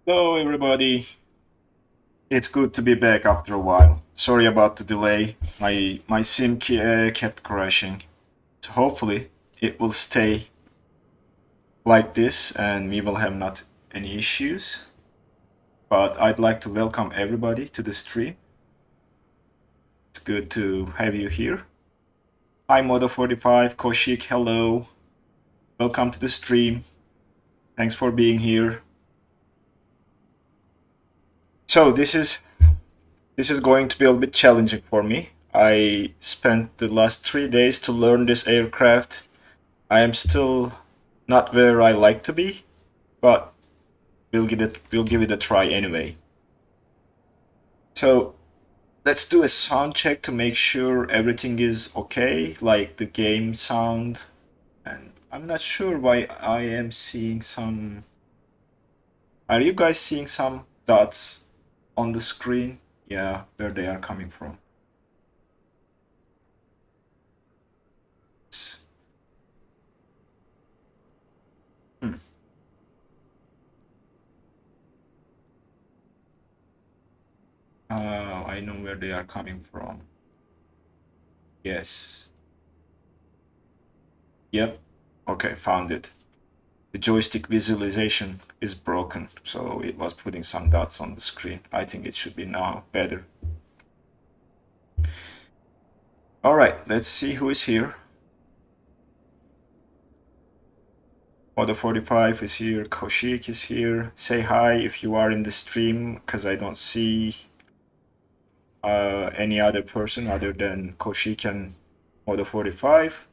Hello, everybody. It's good to be back after a while. Sorry about the delay. My sim kept crashing. So hopefully it will stay like this and we will have not any issues. But I'd like to welcome everybody to the stream. It's good to have you here. Hi Modo45, Koshik, hello. Welcome to the stream. Thanks for being here. So this is going to be a little bit challenging for me. I spent the last 3 days to learn this aircraft. I am still not where I like to be, but we'll give it a try anyway. So let's do a sound check to make sure everything is okay, like the game sound. And I'm not sure why I am seeing some. Are you guys seeing some dots on the screen? Yeah, where they are coming from. Hmm. I know where they are coming from. Yes. Yep. Okay, found it. The joystick visualization is broken, so it was putting some dots on the screen. I think it should be now better. All right, let's see who is here. Modo45 is here, Koshik is here. Say hi if you are in the stream, because I don't see any other person other than Koshik and Modo45.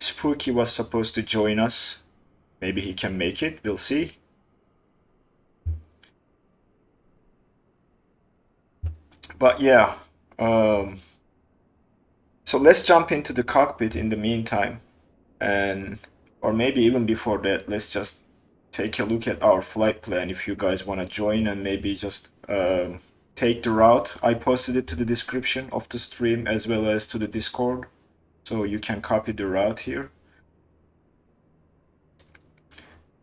Spooky was supposed to join us. Maybe he can make it, we'll see. But yeah, so let's jump into the cockpit in the meantime. And or maybe even before that, let's just take a look at our flight plan if you guys want to join and maybe just take the route. I posted it to the description of the stream as well as to the Discord, so you can copy the route here.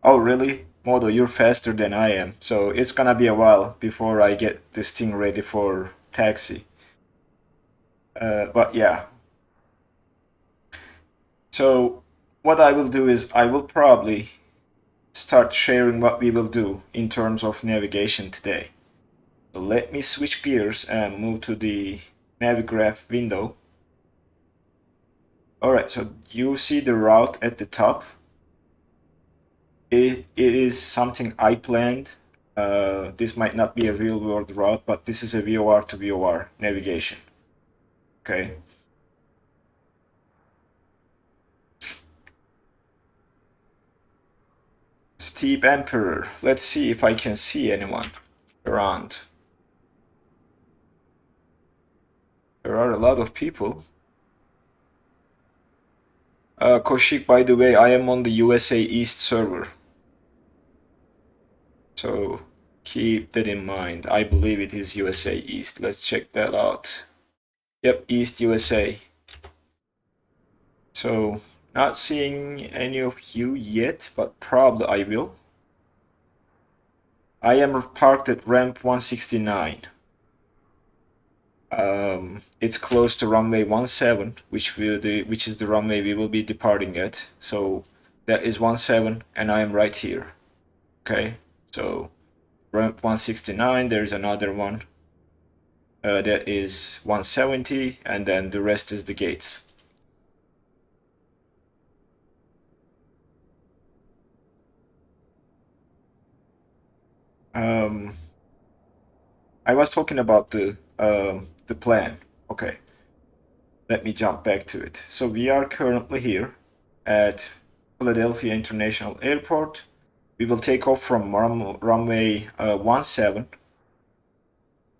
Oh really? Modo, you're faster than I am, so it's gonna be a while before I get this thing ready for taxi. But yeah, so what I will do is I will probably start sharing what we will do in terms of navigation today. So let me switch gears and move to the Navigraph window. Alright, so you see the route at the top. It is something I planned. This might not be a real world route, but this is a VOR to VOR navigation. Okay. Steep Emperor. Let's see if I can see anyone around. There are a lot of people. Koshik, by the way, I am on the USA East server. So keep that in mind. I believe it is USA East. Let's check that out. Yep, East USA. So not seeing any of you yet, but probably I will. I am parked at ramp 169. It's close to runway 17, which is the runway we will be departing at. So that is 17, and I am right here. Okay, so ramp 169. There is another one. That is 170, and then the rest is the gates. I was talking about the plan. Okay, let me jump back to it. So we are currently here at Philadelphia International Airport. We will take off from runway 17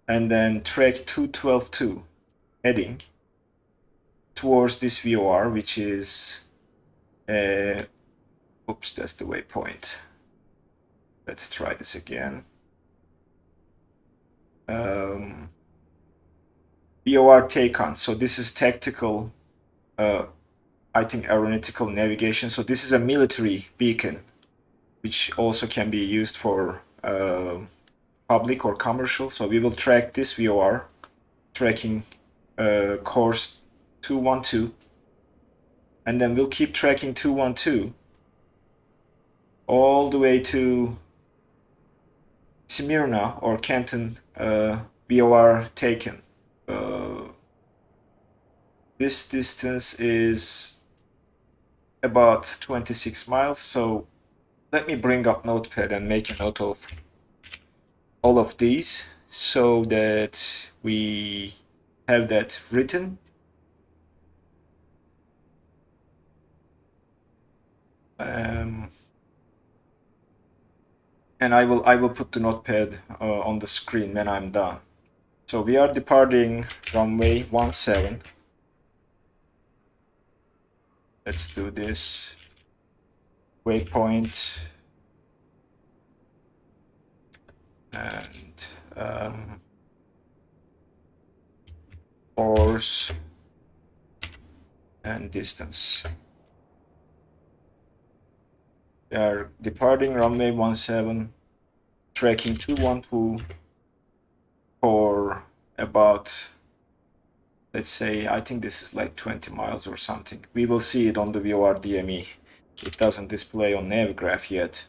and then track 212.2 heading towards this VOR, which is oops, that's the waypoint. Let's try this again. VOR take-on. So this is tactical, I think aeronautical navigation. So this is a military beacon, which also can be used for public or commercial. So we will track this VOR, tracking course 212, and then we'll keep tracking 212 all the way to Smyrna or Canton VOR taken. This distance is about 26 miles, so let me bring up Notepad and make a note of all of these so that we have that written. And I will put the notepad on the screen when I'm done. So we are departing runway 17. Let's do this. Waypoint. And course and distance. We are departing runway 17, tracking 212 for about, let's say, I think this is like 20 miles or something. We will see it on the VOR DME. It doesn't display on Navigraph yet.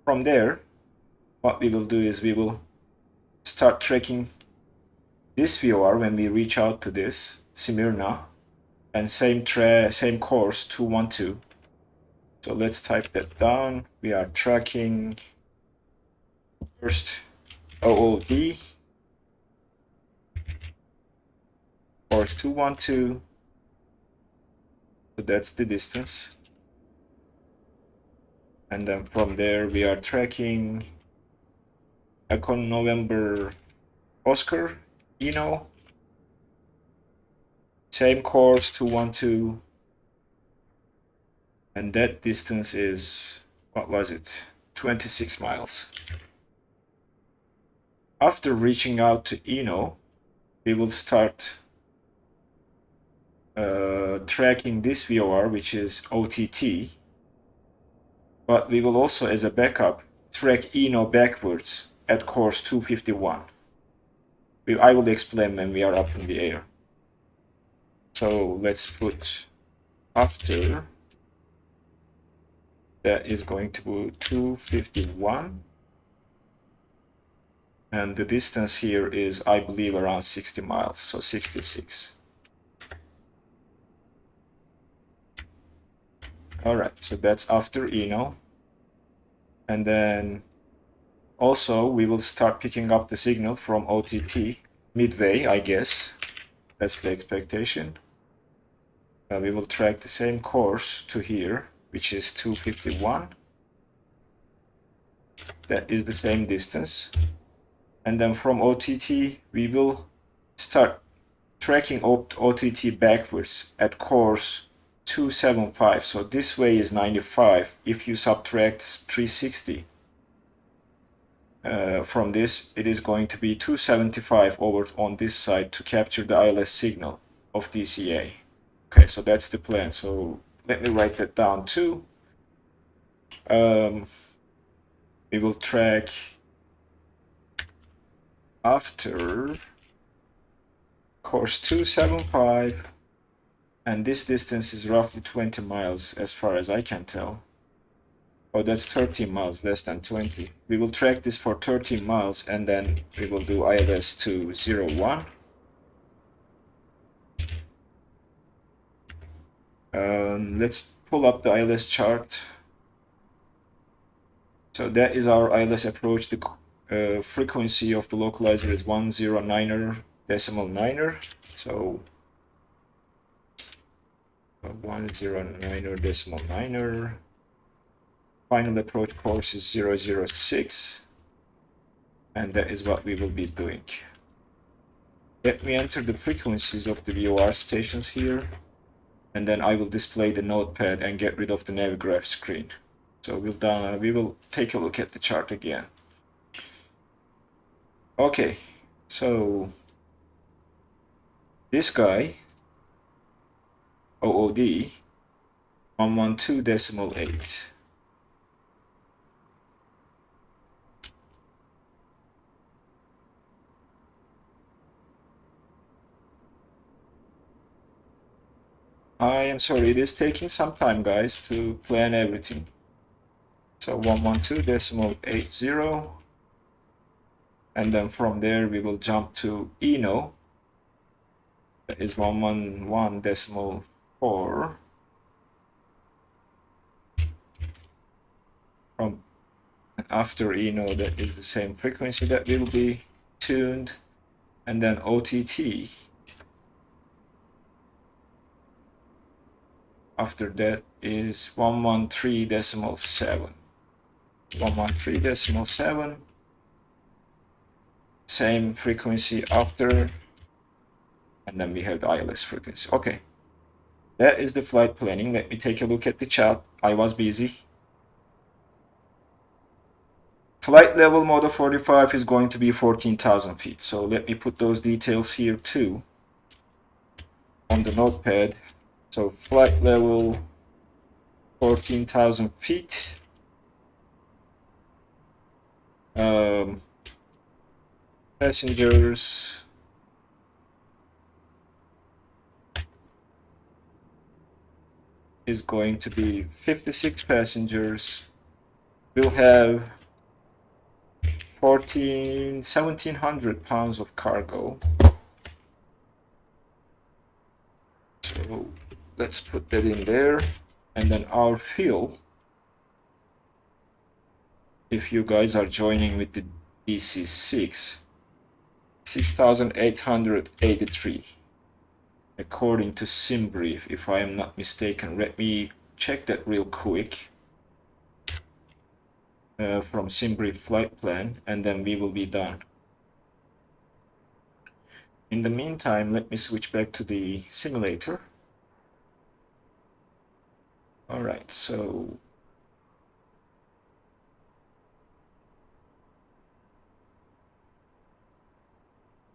From there, what we will do is we will start tracking this VOR when we reach out to this Smyrna, and same course 212. So let's type that down. We are tracking first OOD, course 212. So that's the distance. And then from there we are tracking Echo November Oscar, same course 212. And that distance is, what was it? 26 miles. After reaching out to Eno, we will start tracking this VOR, which is OTT. But we will also, as a backup, track Eno backwards at course 251. I will explain when we are up in the air. So let's put after. That is going to be 251. And the distance here is, I believe, around 60 miles, so 66. All right, so that's after Eno. And then also we will start picking up the signal from OTT midway, I guess. That's the expectation. We will track the same course to here, which is 251. That is the same distance. And then from OTT, we will start tracking OTT backwards at course 275. So this way is 95. If you subtract 360 from this, it is going to be 275 over on this side to capture the ILS signal of DCA. Okay, so that's the plan. So let me write that down too. We will track after course 275, and this distance is roughly 20 miles as far as I can tell. Oh, that's 13 miles, less than 20. We will track this for 13 miles, and then we will do ILS to 01. Let's pull up the ILS chart. So that is our ILS approach. The frequency of the localizer is 109er decimal 9er. So 109er decimal 9er. Final approach course is 006. And that is what we will be doing. Let me enter the frequencies of the VOR stations here. And then I will display the notepad and get rid of the Navigraph screen. So we will take a look at the chart again. Okay, so this guy, OOD, 112.8. I am sorry, it is taking some time, guys, to plan everything. So 112.80, and then from there we will jump to ENO. That is 111.4. From after ENO, that is the same frequency that will be tuned, and then OTT. After that is 113.7. 113.7. Same frequency after, and then we have the ILS frequency. Okay, that is the flight planning. Let me take a look at the chat. I was busy. Flight level Modo 45 is going to be 14,000 feet. So let me put those details here too on the notepad. So flight level 14,000 feet. Passengers is going to be 56 passengers. We'll have 1,700 pounds of cargo. So let's put that in there. And then our fuel, if you guys are joining with the DC-6, 6,883 according to SimBrief, if I am not mistaken. Let me check that real quick from SimBrief flight plan, and then we will be done. In the meantime, let me switch back to the simulator. All right, so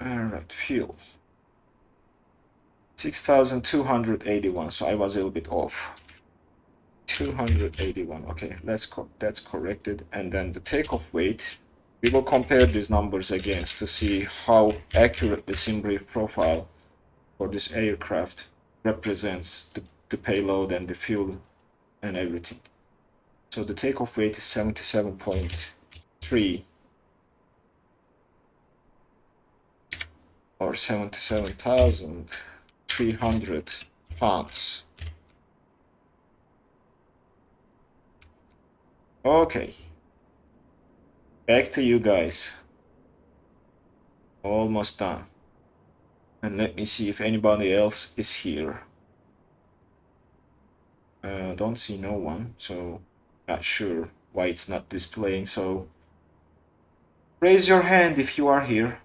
all right, fuel 6,281. So I was a little bit off. 281. Okay, that's corrected. And then the takeoff weight, we will compare these numbers against to see how accurate the SimBrief profile for this aircraft represents the payload and the fuel and everything. So the takeoff weight is 77.3 or 77,300 pounds. Okay, back to you guys. Almost done. And let me see if anybody else is here. Don't see no one, so not sure why it's not displaying. So raise your hand if you are here.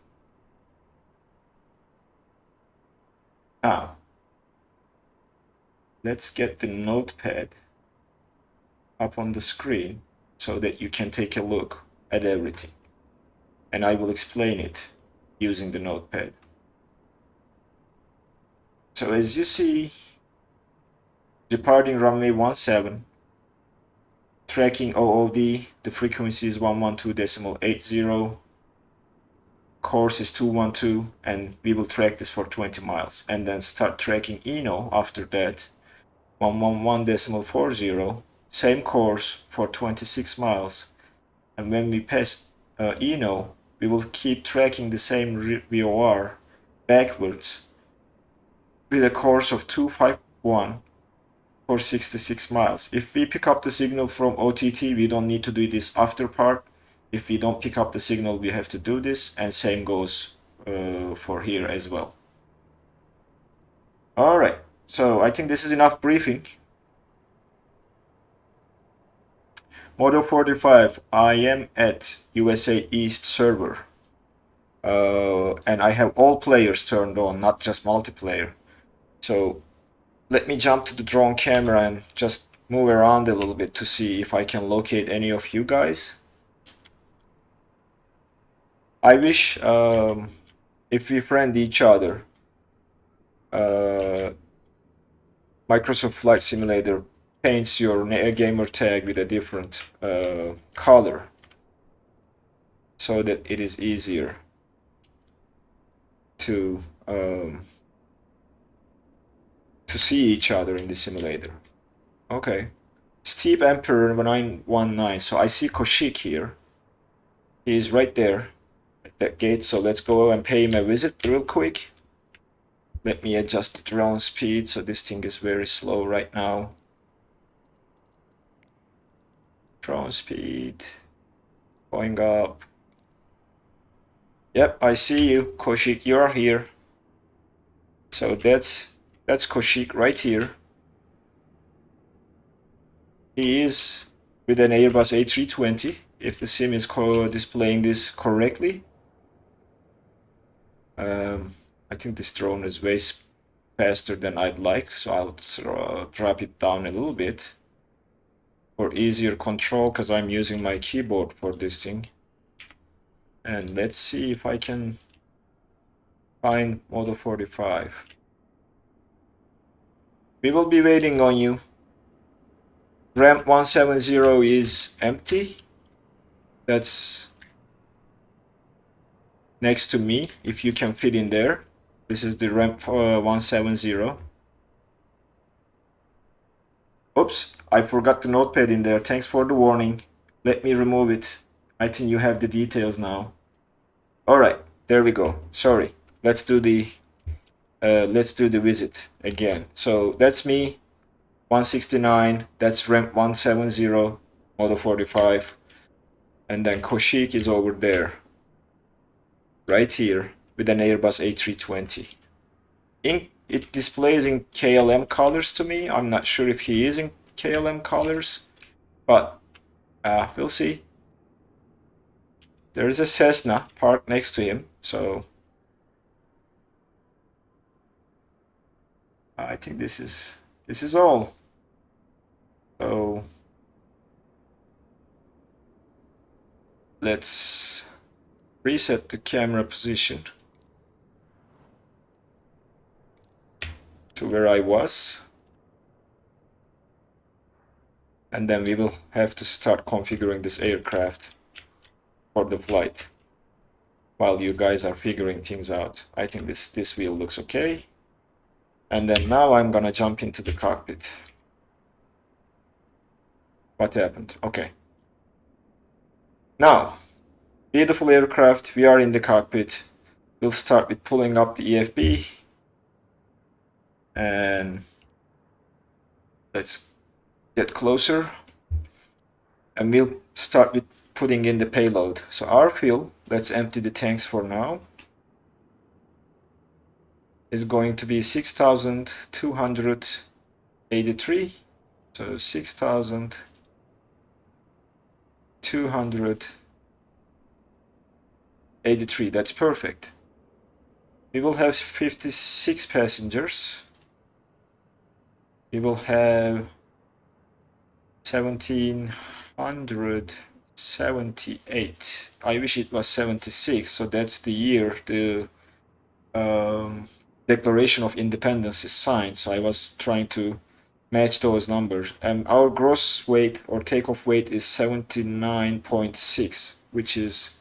Now, let's get the notepad up on the screen so that you can take a look at everything. And I will explain it using the notepad. So as you see, departing runway 17, tracking OOD, the frequency is 112.80, course is 212, and we will track this for 20 miles. And then start tracking ENO after that, 111.40, same course for 26 miles. And when we pass ENO, we will keep tracking the same VOR backwards with a course of 251 for 66 miles. If we pick up the signal from OTT, we don't need to do this after part. If we don't pick up the signal, we have to do this, and same goes for here as well. All right, so I think this is enough briefing. Modo 45, I am at USA East server. And I have all players turned on, not just multiplayer. So let me jump to the drone camera and just move around a little bit to see if I can locate any of you guys. I wish if we friend each other, Microsoft Flight Simulator paints your gamer tag with a different color so that it is easier to to see each other in the simulator. Okay. Steep Emperor 919. So I see Koshik here. He's right there at that gate. So let's go and pay him a visit real quick. Let me adjust the drone speed. So this thing is very slow right now. Drone speed going up. Yep, I see you, Koshik. You are here. So that's Koshik right here. He is with an Airbus A320. If the sim is displaying this correctly. I think this drone is way faster than I'd like, so I'll drop it down a little bit for easier control because I'm using my keyboard for this thing. And let's see if I can find Modo 45. We will be waiting on you. Ramp 170 is empty. That's next to me, if you can fit in there. This is the ramp 170. Oops, I forgot the notepad in there. Thanks for the warning. Let me remove it. I think you have the details now. All right, there we go. Sorry. Let's do the visit again. So that's me, 169. That's ramp 170, Modo 45, and then Koshik is over there, right here, with an Airbus A320. It displays in KLM colors to me. I'm not sure if he is in KLM colors, but we'll see. There is a Cessna parked next to him, so I think this is all. So let's reset the camera position to where I was, and then we will have to start configuring this aircraft for the flight while you guys are figuring things out. I think this wheel looks okay. And then now I'm gonna jump into the cockpit. What happened? Okay. Now, beautiful aircraft, we are in the cockpit. We'll start with pulling up the EFB. And let's get closer. And we'll start with putting in the payload. So our fuel, let's empty the tanks for now, is going to be 6,283. So 6,283. That's perfect. We will have 56 passengers. We will have 1,778. I wish it was 76. So that's the year the Declaration of Independence is signed. So I was trying to match those numbers. And our gross weight or takeoff weight is 79.6, which is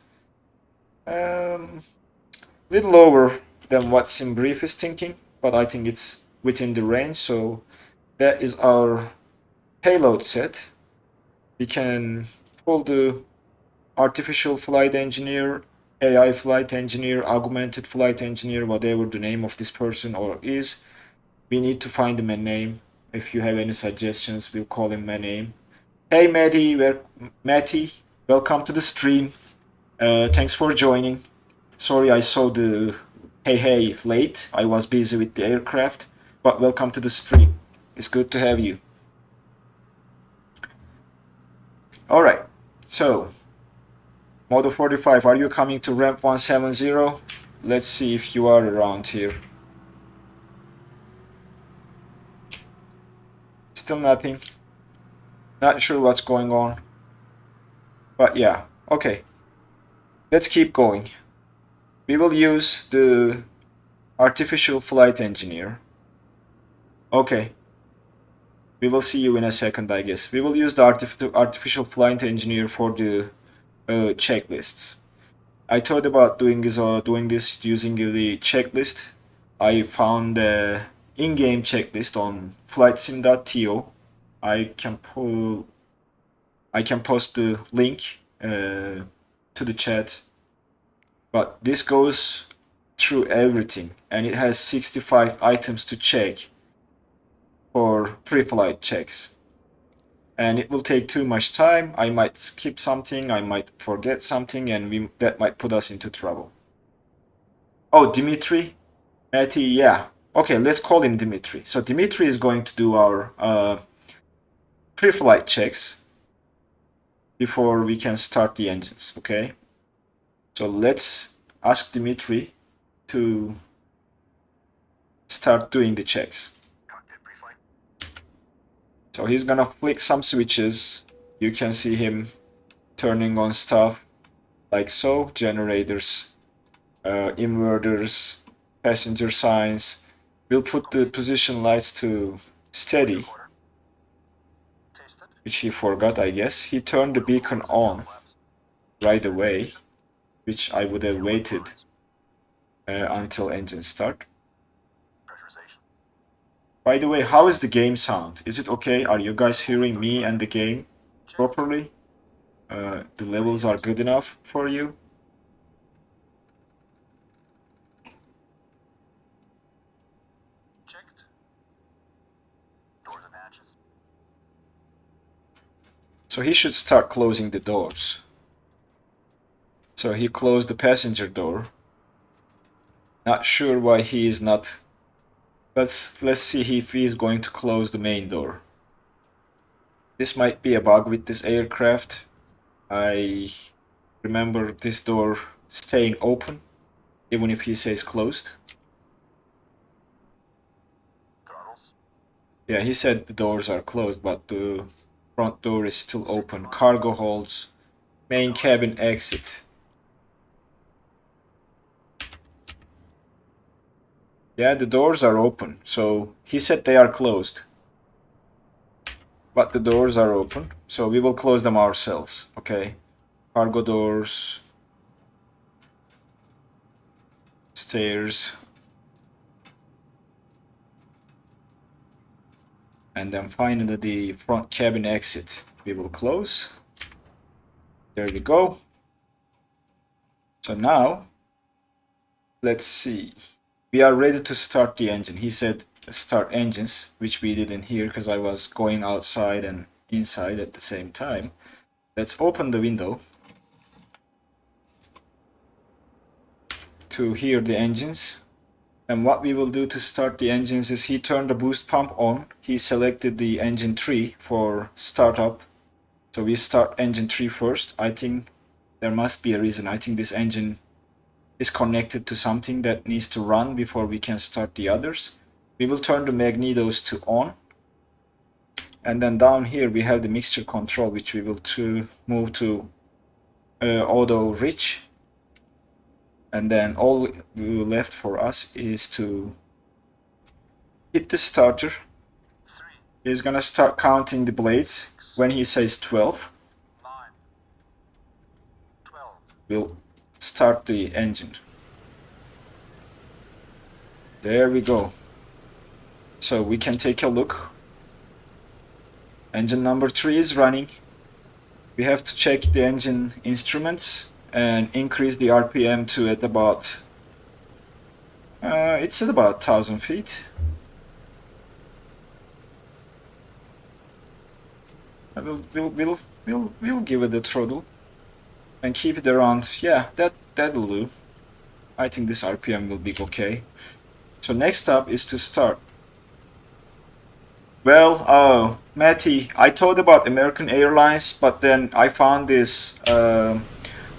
little lower than what SimBrief is thinking, but I think it's within the range. So that is our payload set. We can pull the artificial flight engineer, AI flight engineer, augmented flight engineer, whatever the name of this person or is. We need to find him a name. If you have any suggestions, we'll call him a name. Hey Matty, welcome to the stream. Thanks for joining. Sorry I saw the hey late. I was busy with the aircraft, but welcome to the stream. It's good to have you. Alright, so Modo 45, are you coming to ramp 170? Let's see if you are around here. Still nothing. Not sure what's going on. But yeah, okay. Let's keep going. We will use the artificial flight engineer. Okay. We will see you in a second, I guess. We will use the artificial flight engineer for the checklists. I thought about doing this using the checklist. I found in-game checklist on flightsim.to. I can post the link to the chat. But this goes through everything, and it has 65 items to check for pre-flight checks. And it will take too much time. I might skip something, I might forget something, and that might put us into trouble. Oh, Dimitri? Matty, yeah. Okay, let's call him Dimitri. So Dimitri is going to do our pre-flight checks before we can start the engines, okay? So let's ask Dimitri to start doing the checks. So he's gonna flick some switches. You can see him turning on stuff like so: generators, inverters, passenger signs. We'll put the position lights to steady, which he forgot, I guess. He turned the beacon on right away, which I would have waited until engine start. By the way, how is the game sound? Is it okay? Are you guys hearing me and the game properly? The levels are good enough for you? Checked. Doors and hatches. So he should start closing the doors. So he closed the passenger door. Not sure why he is not. Let's see if he is going to close the main door. This might be a bug with this aircraft. I remember this door staying open, even if he says closed. Throttles. Yeah, he said the doors are closed, but the front door is still open. Cargo holds, main cabin exit. Yeah, the doors are open, so he said they are closed. But the doors are open, so we will close them ourselves, okay? Cargo doors, stairs, and then finally the front cabin exit we will close. There we go. So now, let's see. We are ready to start the engine. He said start engines, which we didn't hear because I was going outside and inside at the same time. Let's open the window to hear the engines. And what we will do to start the engines is he turned the boost pump on. He selected the engine 3 for startup. So we start engine 3 first. I think there must be a reason. I think this engine is connected to something that needs to run before we can start the others. We will turn the magnetos to on. And then down here we have the mixture control, which we will move to auto rich. And then all left for us is to hit the starter. He's gonna start counting the blades. When he says 12, 9, 12. we'll start the engine. There we go. So we can take a look. Engine number 3 is running. We have to check the engine instruments and increase the RPM to at about it's at about 1000 feet. We'll give it a throttle and keep it around. Yeah, that'll do. I think this RPM will be okay. So next up is to start. Well, Matty, I thought about American Airlines, but then I found this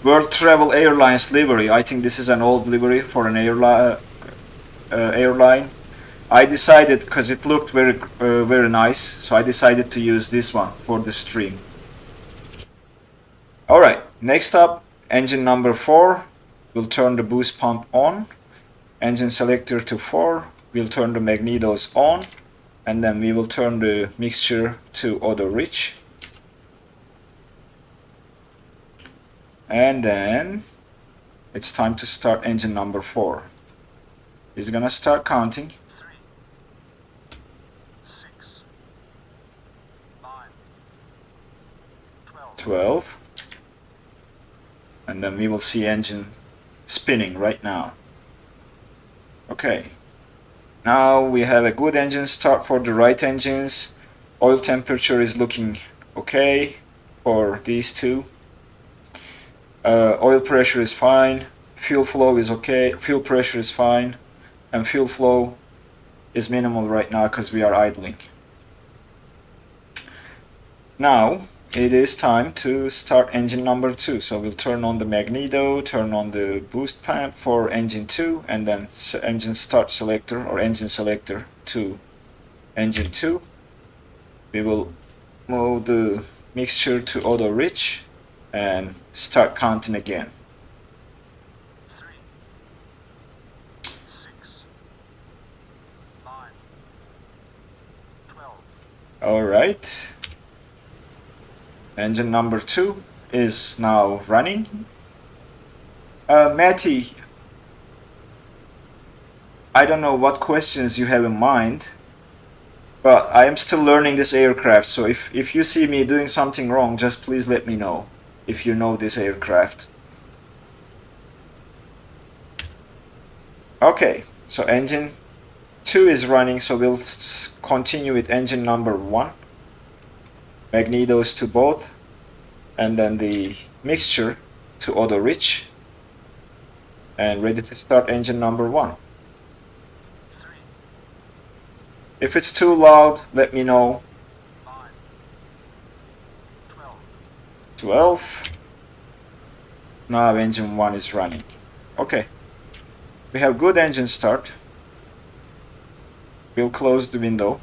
World Travel Airlines livery. I think this is an old livery for an airline. I decided, because it looked very nice, so I decided to use this one for the stream. Alright, next up, engine number 4. We'll turn the boost pump on. Engine selector to 4. We'll turn the magnetos on. And then we will turn the mixture to auto rich. And then it's time to start engine number 4. He's gonna start counting. 3, 12. And then we will see engine spinning right now. Okay. Now we have a good engine start for the right engines. Oil temperature is looking okay for these two. Oil pressure is fine. Fuel flow is okay. Fuel pressure is fine. And fuel flow is minimal right now because we are idling. Now it is time to start engine number 2. So we'll turn on the magneto, turn on the boost pump for engine 2, and then engine start selector or engine selector to engine 2. We will move the mixture to auto rich and start counting again. 3, 6, 9, 12. All right. Engine number 2 is now running. Matty, I don't know what questions you have in mind, but I am still learning this aircraft, so if you see me doing something wrong, just please let me know if you know this aircraft. Okay, so engine 2 is running, so we'll continue with engine number 1. Magnetos to both, and then the mixture to auto rich, and ready to start engine number 1. 3, If it's too loud, let me know. 9, 12. 12. Now engine 1 is running. Okay, we have good engine start. We'll close the window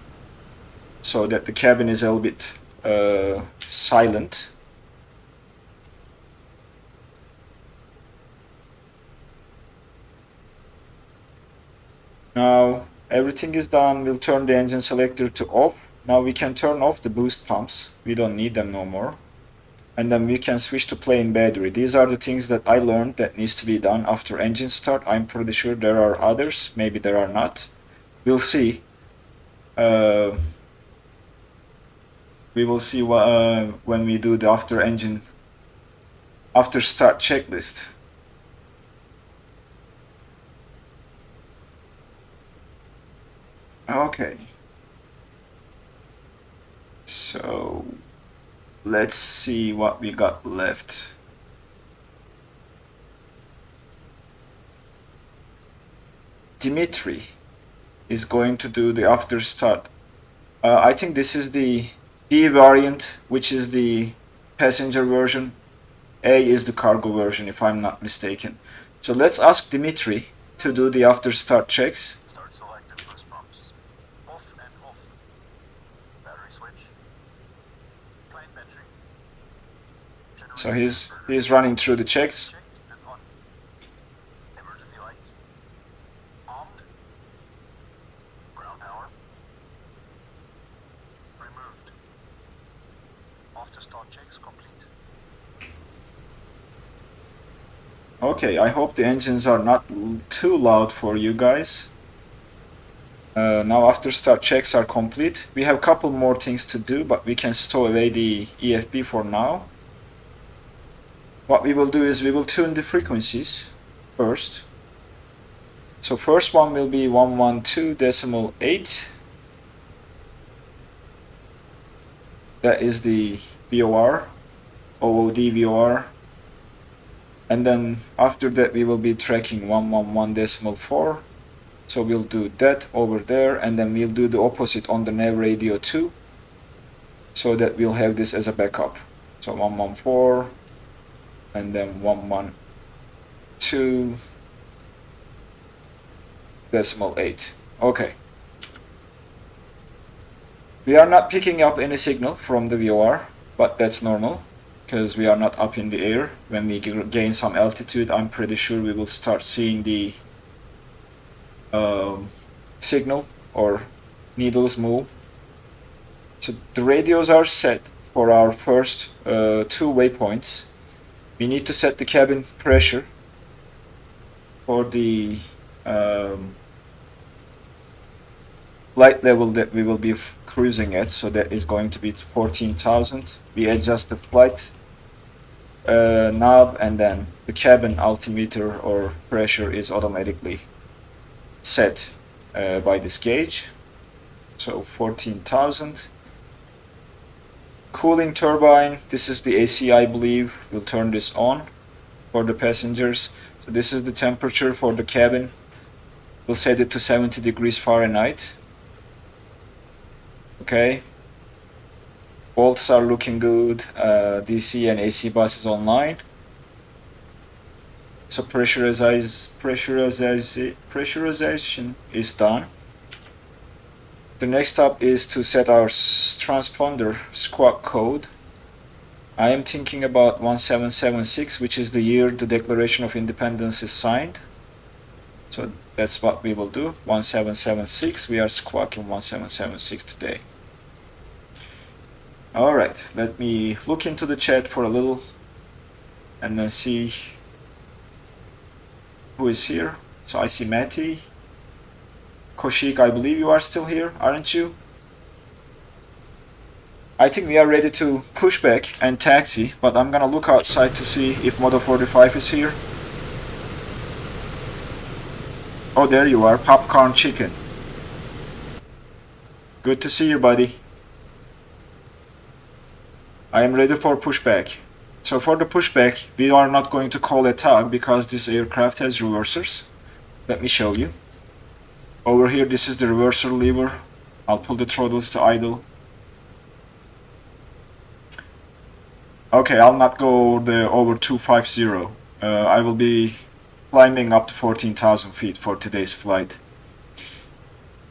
so that the cabin is a little bit silent. Now everything is done. We'll turn the engine selector to off. Now we can turn off the boost pumps. We don't need them no more. And then we can switch to plain battery. These are the things that I learned that needs to be done after engine start. I'm pretty sure there are others. Maybe there are not. We'll see. We will see when we do the after start checklist. Okay. So let's see what we got left. Dimitri is going to do the after start. I think this is the D variant, which is the passenger version. A is the cargo version, if I'm not mistaken. So let's ask Dimitri to do the after start checks. Start selected boost pumps. Off and off. Battery switch. Plain battery. So he's running through the checks. Checked and on. Emergency lights. Armed. Ground power. Removed. After start checks complete. Okay, I hope the engines are not too loud for you guys. Now after start checks are complete. We have a couple more things to do, but we can stow away the EFB for now. What we will do is we will tune the frequencies first. So first one will be 112.8. That is the VOR, OOD VOR. And then after that we will be tracking 111.4. So we'll do that over there, and then we'll do the opposite on the nav radio too, so that we'll have this as a backup. So 114 and then 112.8. Okay. We are not picking up any signal from the VOR, but that's normal because we are not up in the air. When we gain some altitude, I'm pretty sure we will start seeing the signal or needles move. So the radios are set for our first 2 waypoints. We need to set the cabin pressure for the light level that we will be cruising at, so that is going to be 14,000. We adjust the flight knob, and then the cabin altimeter or pressure is automatically set by this gauge. So 14,000. Cooling turbine, this is the AC, I believe. We'll turn this on for the passengers. So this is the temperature for the cabin. We'll set it to 70 degrees Fahrenheit. Okay. Bolts are looking good. DC and AC bus is online. So pressurization is done. The next step is to set our transponder squawk code. I am thinking about 1776, which is the year the Declaration of Independence is signed. So that's what we will do. 1776. We are squawking 1776 today. Alright, let me look into the chat for a little and then see who is here. So I see Matty. Koshik, I believe you are still here, aren't you? I think we are ready to push back and taxi, but I'm gonna look outside to see if Moto 45 is here. Oh, there you are, Popcorn Chicken. Good to see you, buddy. I am ready for pushback. So for the pushback, we are not going to call a tug because this aircraft has reversers. Let me show you. Over here, this is the reverser lever. I'll pull the throttles to idle. Okay, I'll not go over 250. I will be climbing up to 14,000 feet for today's flight.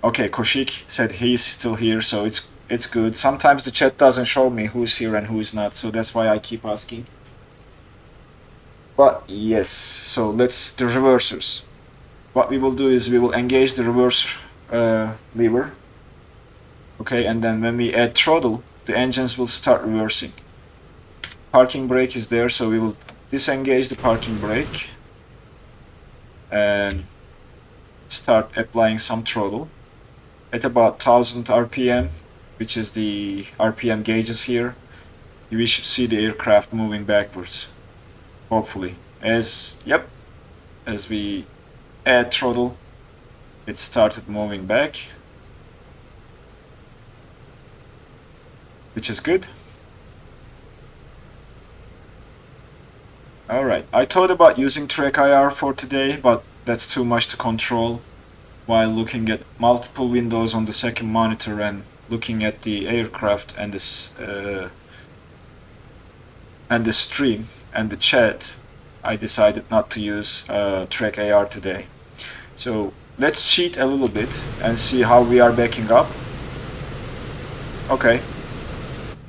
Okay, Koshik said he's still here, so it's good. Sometimes the chat doesn't show me who's here and who's not, so that's why I keep asking. But yes, so let's the reversers. What we will do is we will engage the reverse lever. Okay, and then when we add throttle, the engines will start reversing. Parking brake is there, so we will disengage the parking brake and start applying some throttle at about 1000 RPM, which is the RPM gauges here. We should see the aircraft moving backwards, hopefully. As we add throttle, it started moving back, which is good. Alright, I thought about using Track IR for today, but that's too much to control while looking at multiple windows on the second monitor and looking at the aircraft and this and the stream and the chat. I decided not to use Track AR today. So let's cheat a little bit and see how we are backing up. Okay,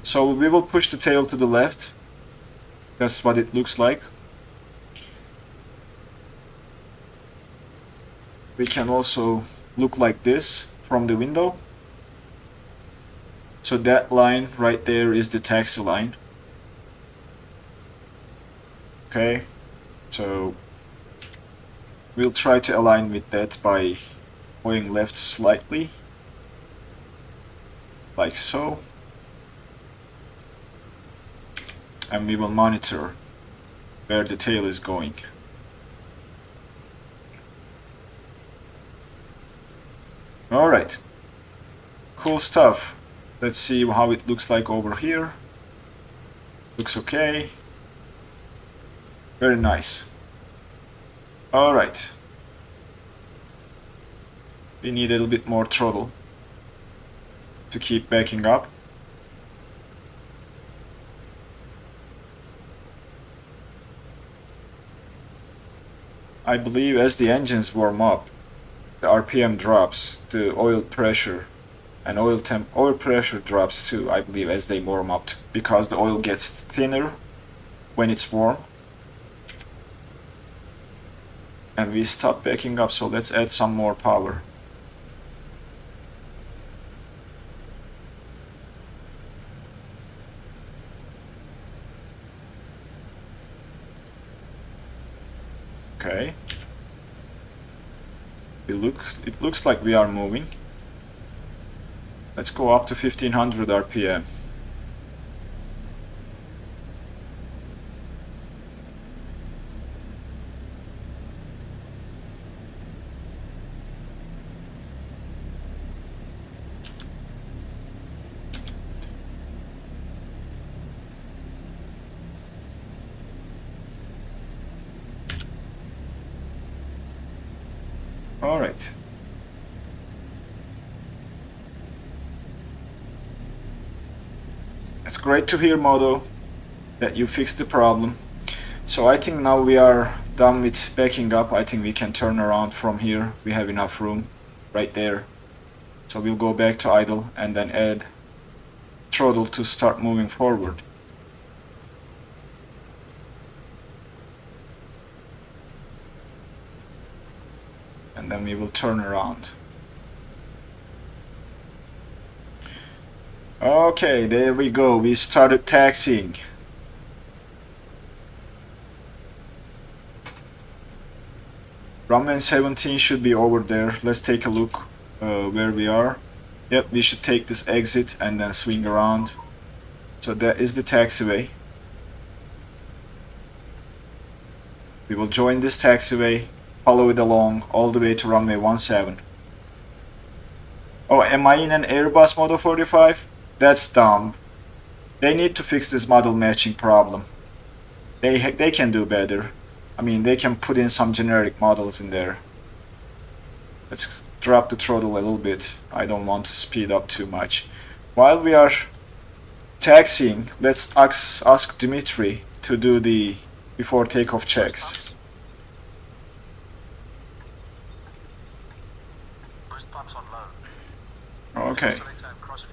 so we will push the tail to the left. That's what it looks like. We can also look like this from the window. So that line right there is the taxi line. Okay, so we'll try to align with that by going left slightly, like so. And we will monitor where the tail is going. Alright, cool stuff. Let's see how it looks like over here. Looks okay. Very nice. Alright. We need a little bit more throttle to keep backing up. I believe as the engines warm up, the RPM drops, the oil pressure and oil pressure drops too, I believe, as they warm up, because the oil gets thinner when it's warm. And we stop backing up, so let's add some more power. Okay. It looks like we are moving. Let's go up to 1500 RPM. All right. It's great to hear, Modo, that you fixed the problem. So I think now we are done with backing up. I think we can turn around from here. We have enough room right there. So we'll go back to idle and then add throttle to start moving forward. And then we will turn around. Okay, there we go. We started taxiing. Runway 17 should be over there. Let's take a look where we are. Yep, we should take this exit and then swing around. So that is the taxiway. We will join this taxiway, follow it along all the way to runway 17. Oh, am I in an Airbus Model 45? That's dumb. They need to fix this model matching problem. They can do better. I mean, they can put in some generic models in there. Let's drop the throttle a little bit. I don't want to speed up too much. While we are taxiing, let's ask Dimitri to do the before takeoff checks. Boost pumps on low. Okay. Selector and crossfeed.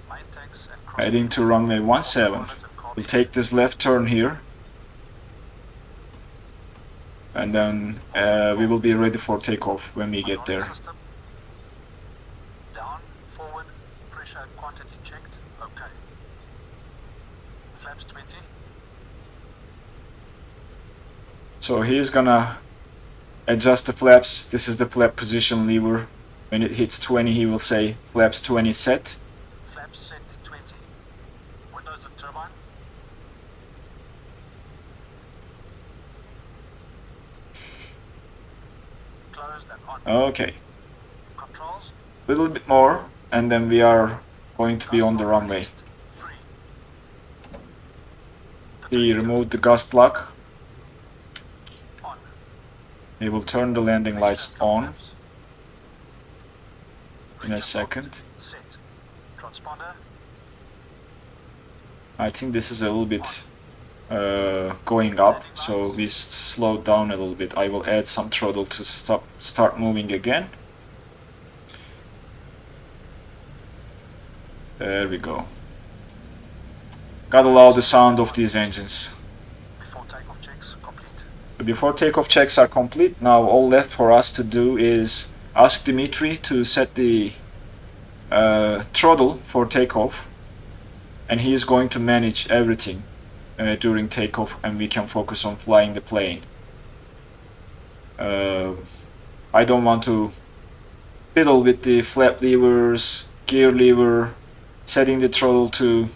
Main tanks and crossfeed. Heading to runway 17. We'll take this left turn here. And then we will be ready for takeoff when we get there. System. Down, forward, pressure and quantity checked. Okay. Flaps 20. So he's gonna adjust the flaps. This is the flap position lever. When it hits 20, he will say flaps 20 set. Flaps set 20. Windows and turbine. Closed and on. Okay, Controls. a little bit more, and then we are going to be on the runway. Free. We remove the gust lock. On. We will turn the landing lights on Flaps. in a second. Set. Transponder. I think this is a little bit going up, so we slowed down a little bit. I will add some throttle to start moving again. There we go. Gotta love the sound of these engines. Before takeoff checks complete. Before takeoff checks are complete, now all left for us to do is ask Dimitri to set the throttle for takeoff, and he is going to manage everything during takeoff, and we can focus on flying the plane. I don't want to fiddle with the flap levers, gear lever, setting the throttle to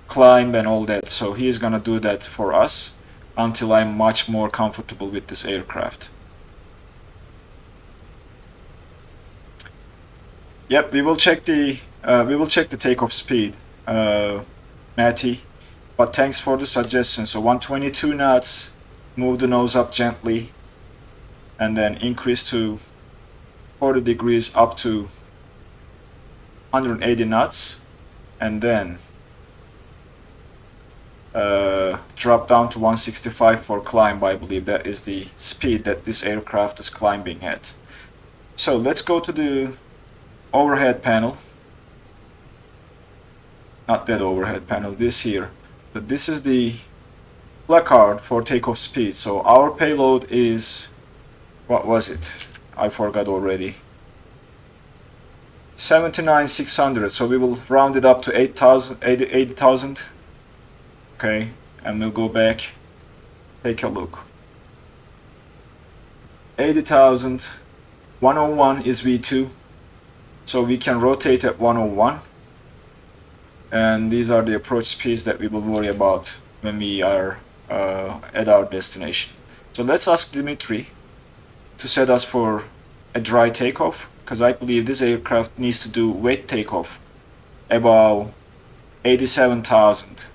climb and all that, so he is gonna do that for us until I'm much more comfortable with this aircraft. Yep, we will check the takeoff speed, Matty. But thanks for the suggestion. So 122 knots, move the nose up gently, and then increase to 40 degrees up to 180 knots, and then drop down to 165 for climb. I believe that is the speed that this aircraft is climbing at. So let's go to the overhead panel. Not that overhead panel, this here. But this is the placard for takeoff speed. So our payload is, what was it? I forgot already. 79,600. So we will round it up to 80,000. Okay, and we'll go back, take a look. 80,000. 101 is V2. So we can rotate at 101. And these are the approach speeds that we will worry about when we are at our destination. So let's ask Dimitri to set us for a dry takeoff, because I believe this aircraft needs to do wet takeoff about 87,000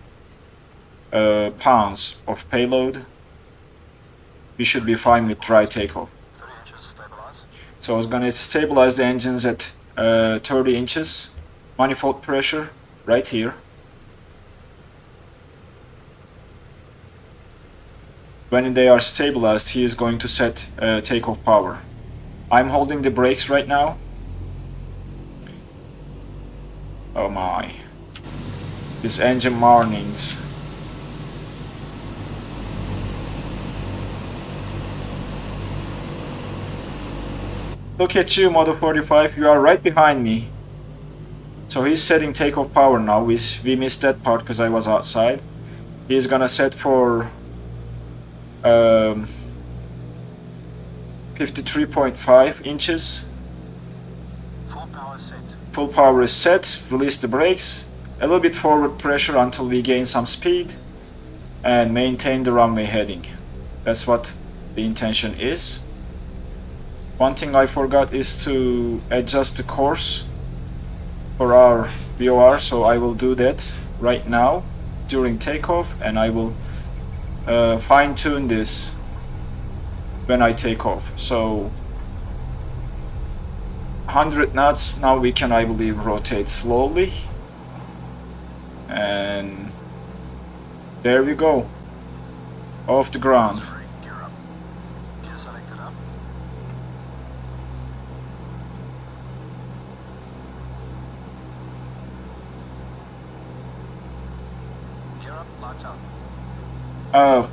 pounds of payload. We should be fine with dry takeoff. 30 inches stabilized. So I was gonna stabilize the engines at 30 inches manifold pressure right here. When they are stabilized, he is going to set takeoff power. I'm holding the brakes right now. Oh my. These engine warnings. Look at you, Moto 45, you are right behind me. So he's setting takeoff power now. We missed that part because I was outside. He's gonna set for 53.5 inches. Full power set. Full power is set. Release the brakes. A little bit forward pressure until we gain some speed. And maintain the runway heading. That's what the intention is. One thing I forgot is to adjust the course for our VOR, so I will do that right now during takeoff, and I will fine-tune this when I take off. So 100 knots, now we can, I believe, rotate slowly, and there we go, off the ground. Gear up. Gear selected up. Gear up, lights out.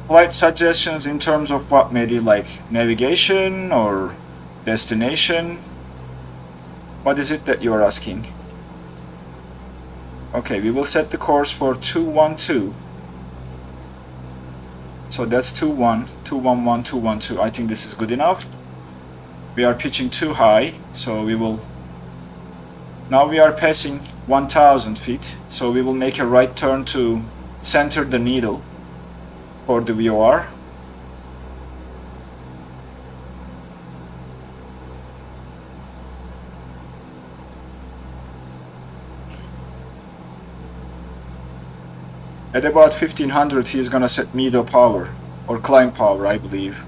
Flight suggestions in terms of what, maybe like navigation or destination? What is it that you are asking? Okay, we will set the course for 212. So that's 21, 211, 212. I think this is good enough. We are pitching too high, so we will... Now we are passing 1000 feet, so we will make a right turn to center the needle for the VOR. At about 1500 he is gonna set MEDO power or climb power, I believe.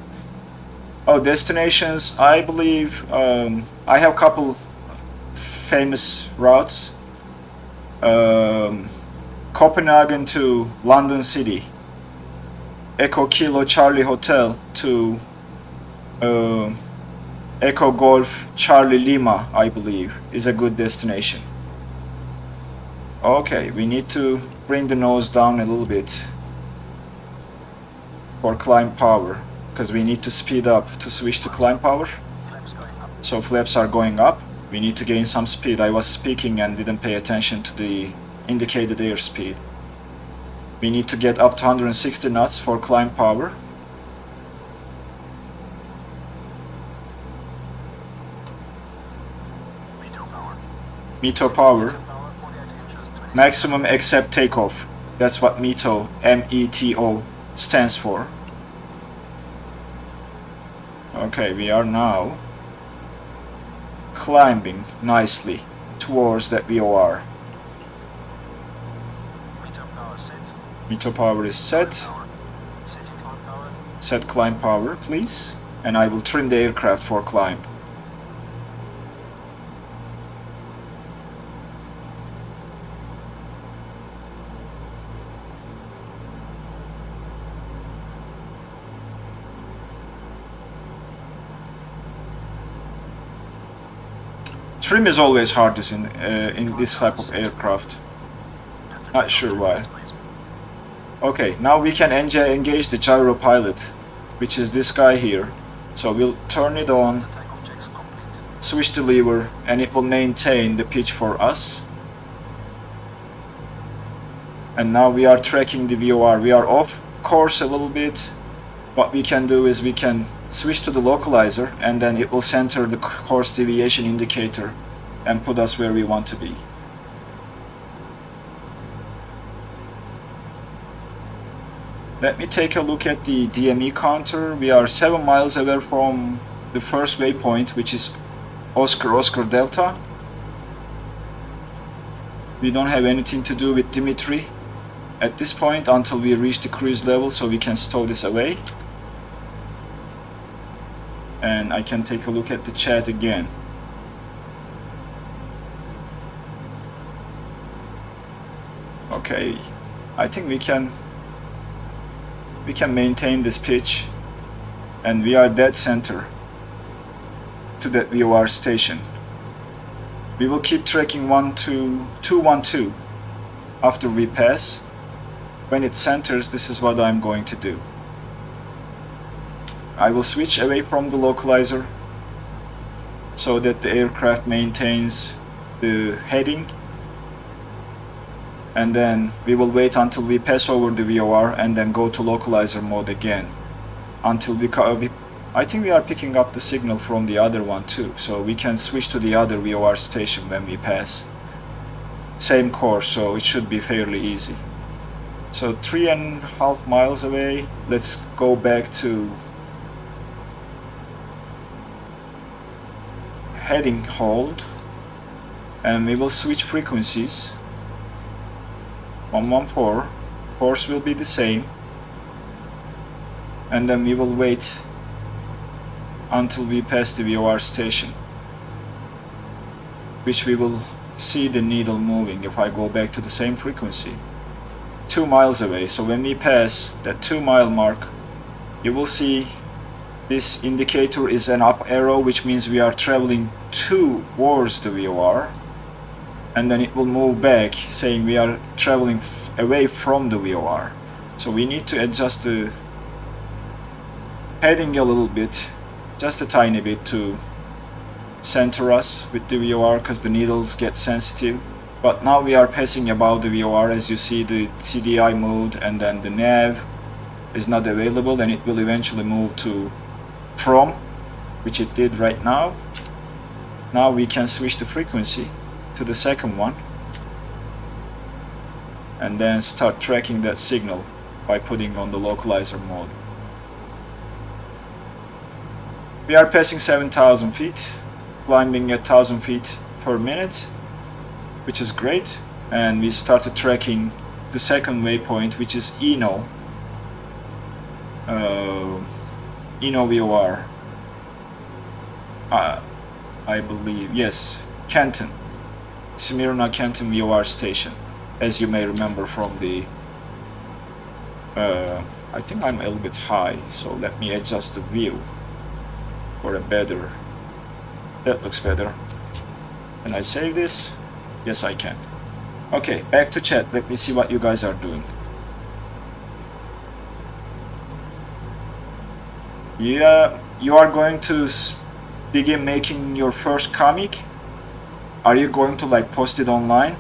Oh, destinations, I believe I have a couple famous routes. Copenhagen to London City, Echo Kilo Charlie Hotel to Echo Golf Charlie Lima, I believe, is a good destination. Okay, we need to bring the nose down a little bit for climb power, because we need to speed up to switch to climb power. Flaps going up. So flaps are going up. We need to gain some speed. I was speaking and didn't pay attention to the indicated airspeed. We need to get up to 160 knots for climb power. METO power. METO power. Power 48 inches, 20. Maximum except takeoff. That's what METO, M-E-T-O, stands for. Okay, we are now climbing nicely towards that VOR. METO power set. METO power is set. Power. Setting climb power. Set climb power, please. And I will trim the aircraft for climb. Trim is always hardest in this type of aircraft. Not sure why. Okay, now we can engage the gyro pilot, which is this guy here. So we'll turn it on, Takeoff checks complete. switch the lever, and it will maintain the pitch for us. And now we are tracking the VOR. We are off course a little bit. What we can do is we can switch to the localizer, and then it will center the course deviation indicator and put us where we want to be. Let me take a look at the DME counter. We are 7 miles away from the first waypoint, which is Oscar Delta. We don't have anything to do with Dimitri at this point until we reach the cruise level, so we can stow this away. and I can take a look at the chat again. Okay, I think we can maintain this pitch, and we are dead center to that VOR station. We will keep tracking 212 after we pass. When it centers, this is what I'm going to do. I will switch away from the localizer so that the aircraft maintains the heading, and then we will wait until we pass over the VOR and then go to localizer mode again until I think we are picking up the signal from the other one too, so we can switch to the other VOR station when we pass. Same course, so it should be fairly easy. So 3.5 miles away, let's go back to heading hold, and we will switch frequencies. 114, course will be the same, and then we will wait until we pass the VOR station, which we will see the needle moving if I go back to the same frequency. 2 miles away, so when we pass that 2 mile mark, you will see this indicator is an up arrow, which means we are traveling towards the VOR, and then it will move back saying we are traveling away from the VOR. So we need to adjust the heading a little bit, just a tiny bit, to center us with the VOR, because the needles get sensitive. But now we are passing above the VOR. As you see, the CDI moved, and then the nav is not available, and it will eventually move to from, which it did right now. Now we can switch the frequency to the second one and then start tracking that signal by putting on the localizer mode. We are passing 7,000 feet, climbing at 1,000 feet per minute, which is great, and we started tracking the second waypoint, which is Eno VOR, I believe, yes, Canton, Smyrna Canton VOR station, as you may remember from the I think I'm a little bit high, so let me adjust the view for a better, that looks better. Can I save this? Yes, I can. Okay, back to chat. Let me see what you guys are doing. Yeah, you are going to begin making your first comic? Are you going to like post it online?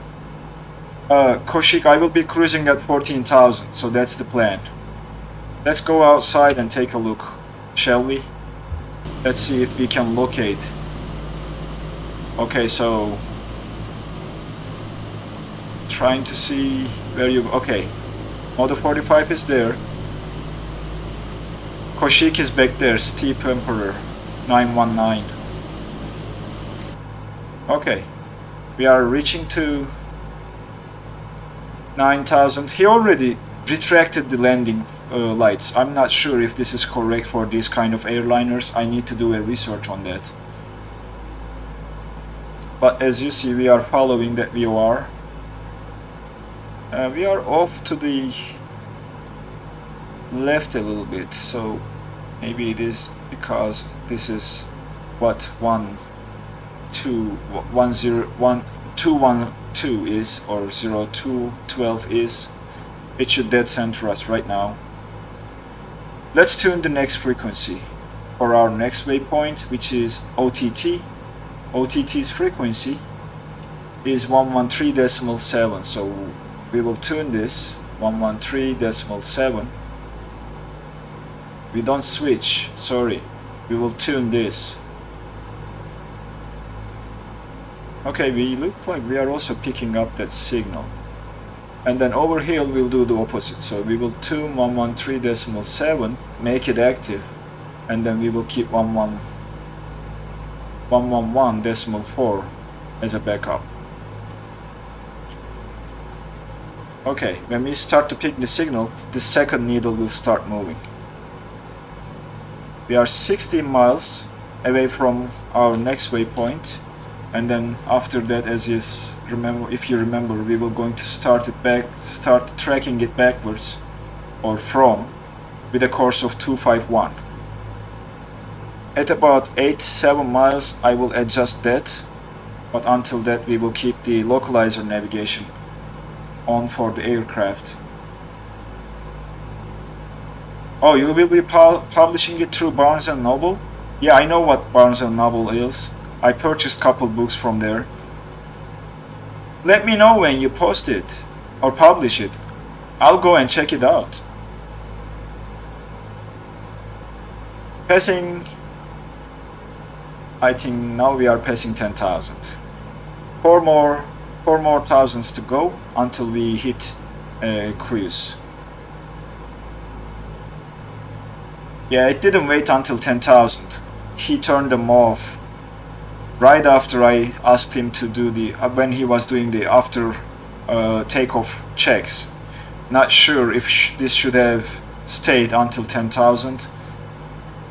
Koshik, I will be cruising at 14,000, so that's the plan. Let's go outside and take a look, shall we? Let's see if we can locate. Okay, so trying to see where you, okay, Motor 45 is there. Koshik is back there, Steep Emperor 919. Okay, we are reaching to 9,000. He already retracted the landing lights. I'm not sure if this is correct for these kind of airliners. I need to do a research on that. But as you see, we are following that VOR. We are off to the left a little bit, so maybe it is because this is what 212 is, or 0212 is. It should dead center us right now. Let's tune the next frequency for our next waypoint, which is OTT. OTT's frequency is 113.7, so we will tune this 113.7. We don't switch, sorry, we will tune this. Okay, we look like we are also picking up that signal, and then over here we'll do the opposite. So we will tune 113.7, make it active, and then we will keep 111.4 as a backup. Okay, when we start to pick the signal, the second needle will start moving. We are 16 miles away from our next waypoint, and then after that, if you remember, we were going to start tracking it backwards or from with a course of 251. At about 8-7 miles I will adjust that, but until that we will keep the localizer navigation on for the aircraft. Oh, you will be publishing it through Barnes & Noble? Yeah, I know what Barnes & Noble is. I purchased a couple books from there. Let me know when you post it or publish it. I'll go and check it out. Passing, I think now we are passing 10,000. Four more thousands to go until we hit cruise. Yeah, it didn't wait until 10,000. He turned them off right after I asked him to do the when he was doing the after takeoff checks. Not sure if this should have stayed until 10,000.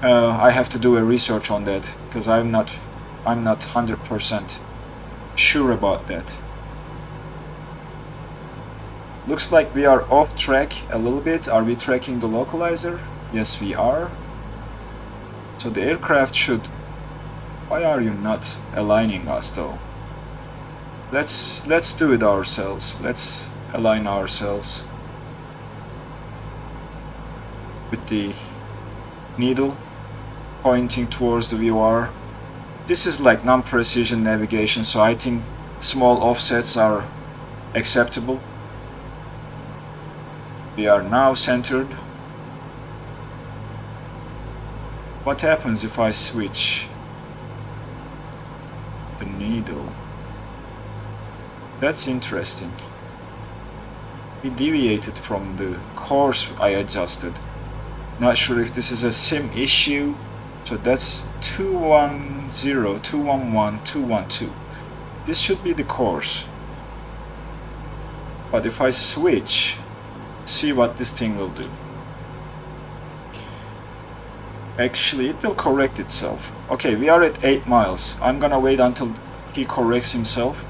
I have to do a research on that because I'm not 100% sure about that. Looks like we are off track a little bit. Are we tracking the localizer? Yes, we are. So the aircraft should... Why are you not aligning us though? Let's do it ourselves. Let's align ourselves with the needle pointing towards the VOR. This is like non-precision navigation, so I think small offsets are acceptable. We are now centered. What happens if I switch the needle? That's interesting. We deviated from the course I adjusted. Not sure if this is a sim issue. So that's 210, 211, 212. This should be the course. But if I switch, see what this thing will do. Actually, it will correct itself. Okay, we are at 8 miles. I'm gonna wait until he corrects himself.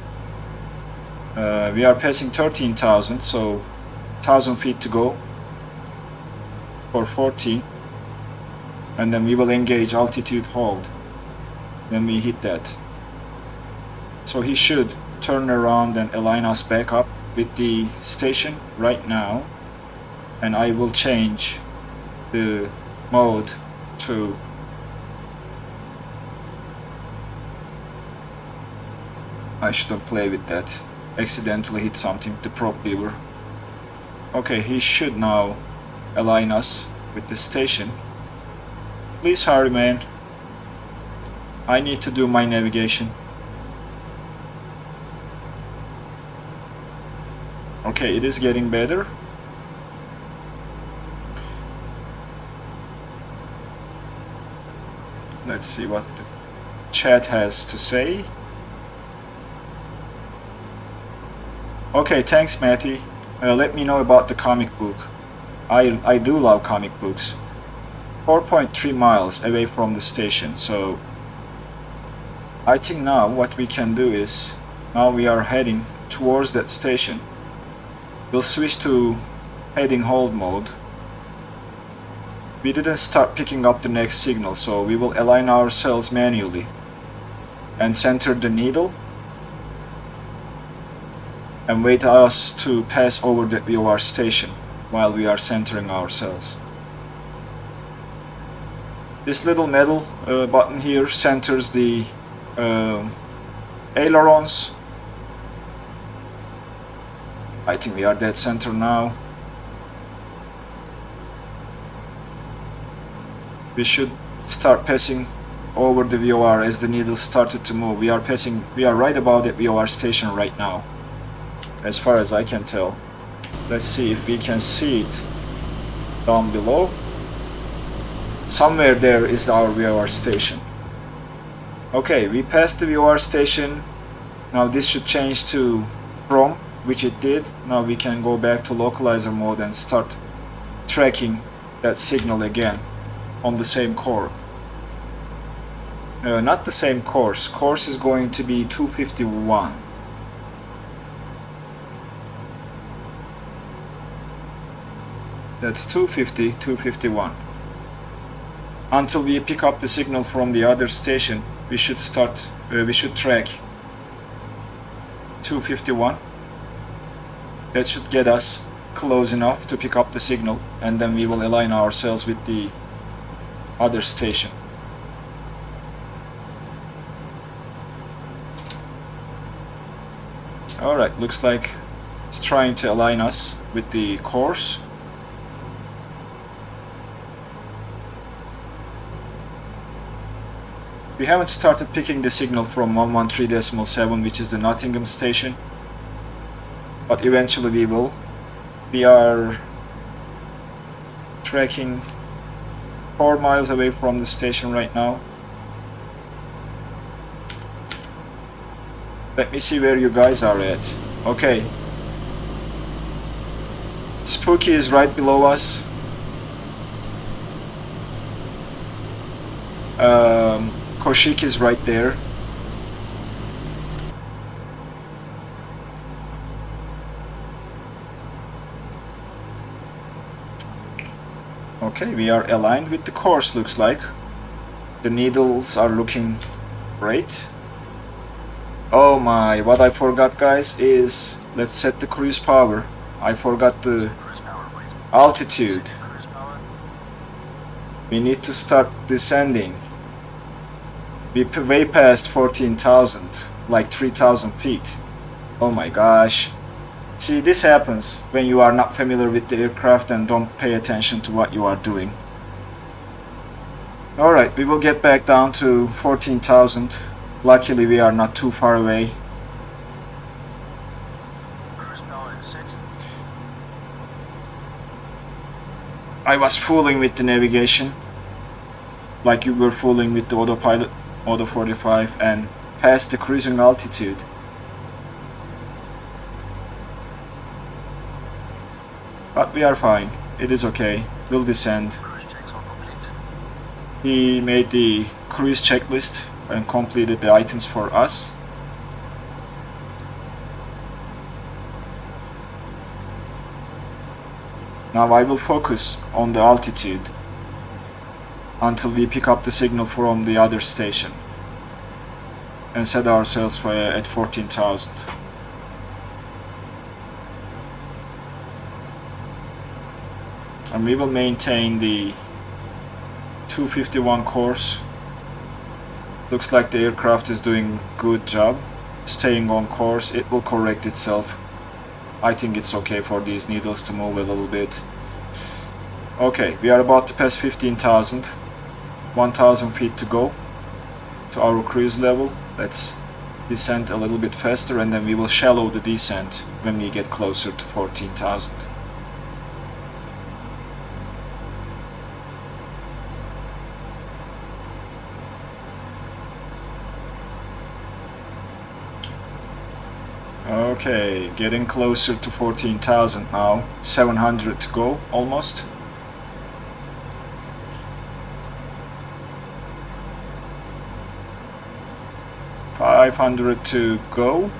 We are passing 13,000, so 1,000 feet to go for 14. And then we will engage altitude hold when we hit that. So he should turn around and align us back up with the station right now. And I will change the mode to I shouldn't play with that. Accidentally hit something, the prop lever. Okay, he should now align us with the station. Please hurry, man. I need to do my navigation. Okay, it is getting better. Let's see what the chat has to say. Okay, thanks, Matty. Let me know about the comic book. I do love comic books. 4.3 miles away from the station, so I think now what we can do is, now we are heading towards that station. We'll switch to heading hold mode. We didn't start picking up the next signal, so we will align ourselves manually and center the needle and wait us to pass over the VOR station while we are centering ourselves. This little metal button here centers the ailerons. I think we are dead center now. We should start passing over the VOR as the needle started to move. We are right about the VOR station right now, as far as I can tell. Let's see if we can see it down below. Somewhere there is our VOR station. Okay, we passed the VOR station. Now this should change to from, which it did. Now we can go back to localizer mode and start tracking that signal again on the same core. Not the same course. Course is going to be 251. That's 250, 251. Until we pick up the signal from the other station, we should track 251. That should get us close enough to pick up the signal, and then we will align ourselves with the other station. Alright, looks like it's trying to align us with the course. We haven't started picking the signal from 113.7, which is the Nottingham station, but eventually we will. We are tracking 4 miles away from the station right now. Let me see where you guys are at. Okay. Spooky is right below us. Koshik is right there. Okay, we are aligned with the course, looks like. The needles are looking great. Oh my, what I forgot, guys, is let's set the cruise power. I forgot the altitude. We need to start descending. We're way past 14,000, like 3,000 feet. Oh my gosh. See, this happens when you are not familiar with the aircraft and don't pay attention to what you are doing. Alright, we will get back down to 14,000. Luckily we are not too far away. I was fooling with the navigation, like you were fooling with the autopilot, Auto 45, and passed the cruising altitude. But we are fine, it is okay, we'll descend. He made the cruise checklist and completed the items for us. Now I will focus on the altitude until we pick up the signal from the other station and set ourselves at 14,000. And we will maintain the 251 course. Looks like the aircraft is doing good job staying on course. It will correct itself. I think it's okay for these needles to move a little bit. Okay, we are about to pass 15,000. 1,000 feet to go to our cruise level. Let's descend a little bit faster, and then we will shallow the descent when we get closer to 14,000. Okay, getting closer to 14,000 now. 700 to go, almost. $500 to go.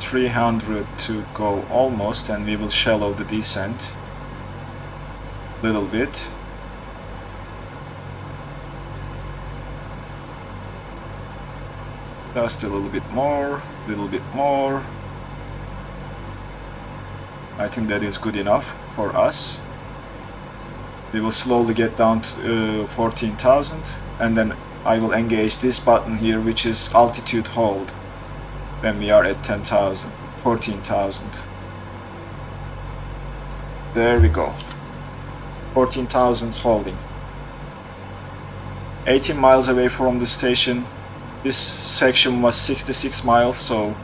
300 to go almost, and we will shallow the descent little bit. Just a little bit more, little bit more. I think that is good enough for us. We will slowly get down to 14,000, and then I will engage this button here, which is altitude hold, when we are at 10,000, 14,000. There we go. 14,000 holding. 18 miles away from the station. This section was 66 miles, so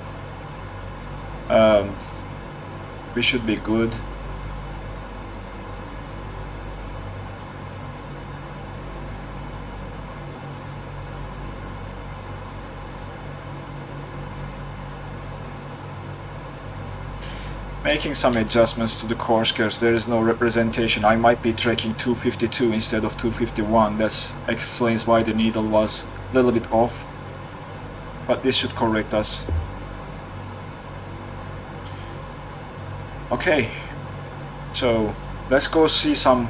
we should be good. making some adjustments to the course because there is no representation. I might be tracking 252 instead of 251. That explains why the needle was a little bit off, but this should correct us. Okay, so let's go see some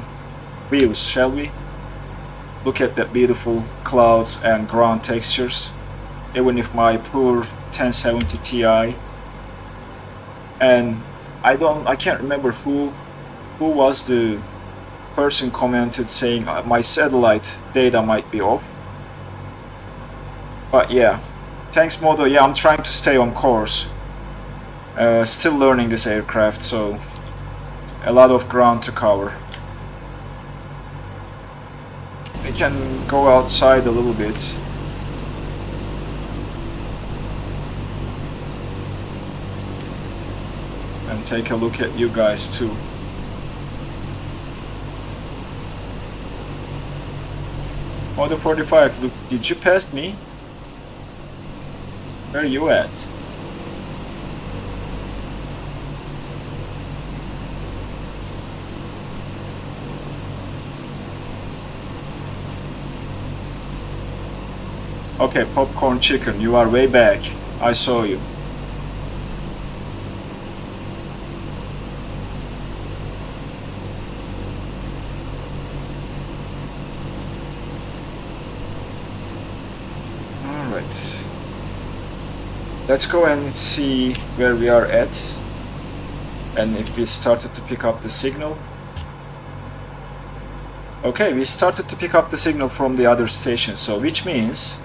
views, shall we? Look at that beautiful clouds and ground textures, even if my poor 1070 Ti. And I can't remember who was the person commented saying my satellite data might be off. But yeah, thanks Modo. Yeah, I'm trying to stay on course. Still learning this aircraft, so a lot of ground to cover. We can go outside a little bit. And take a look at you guys too. Modo 45, look, did you pass me? Where are you at? Okay, Popcorn Chicken, you are way back. I saw you. Alright. Let's go and see where we are at. And if we started to pick up the signal. Okay, we started to pick up the signal from the other station, so which means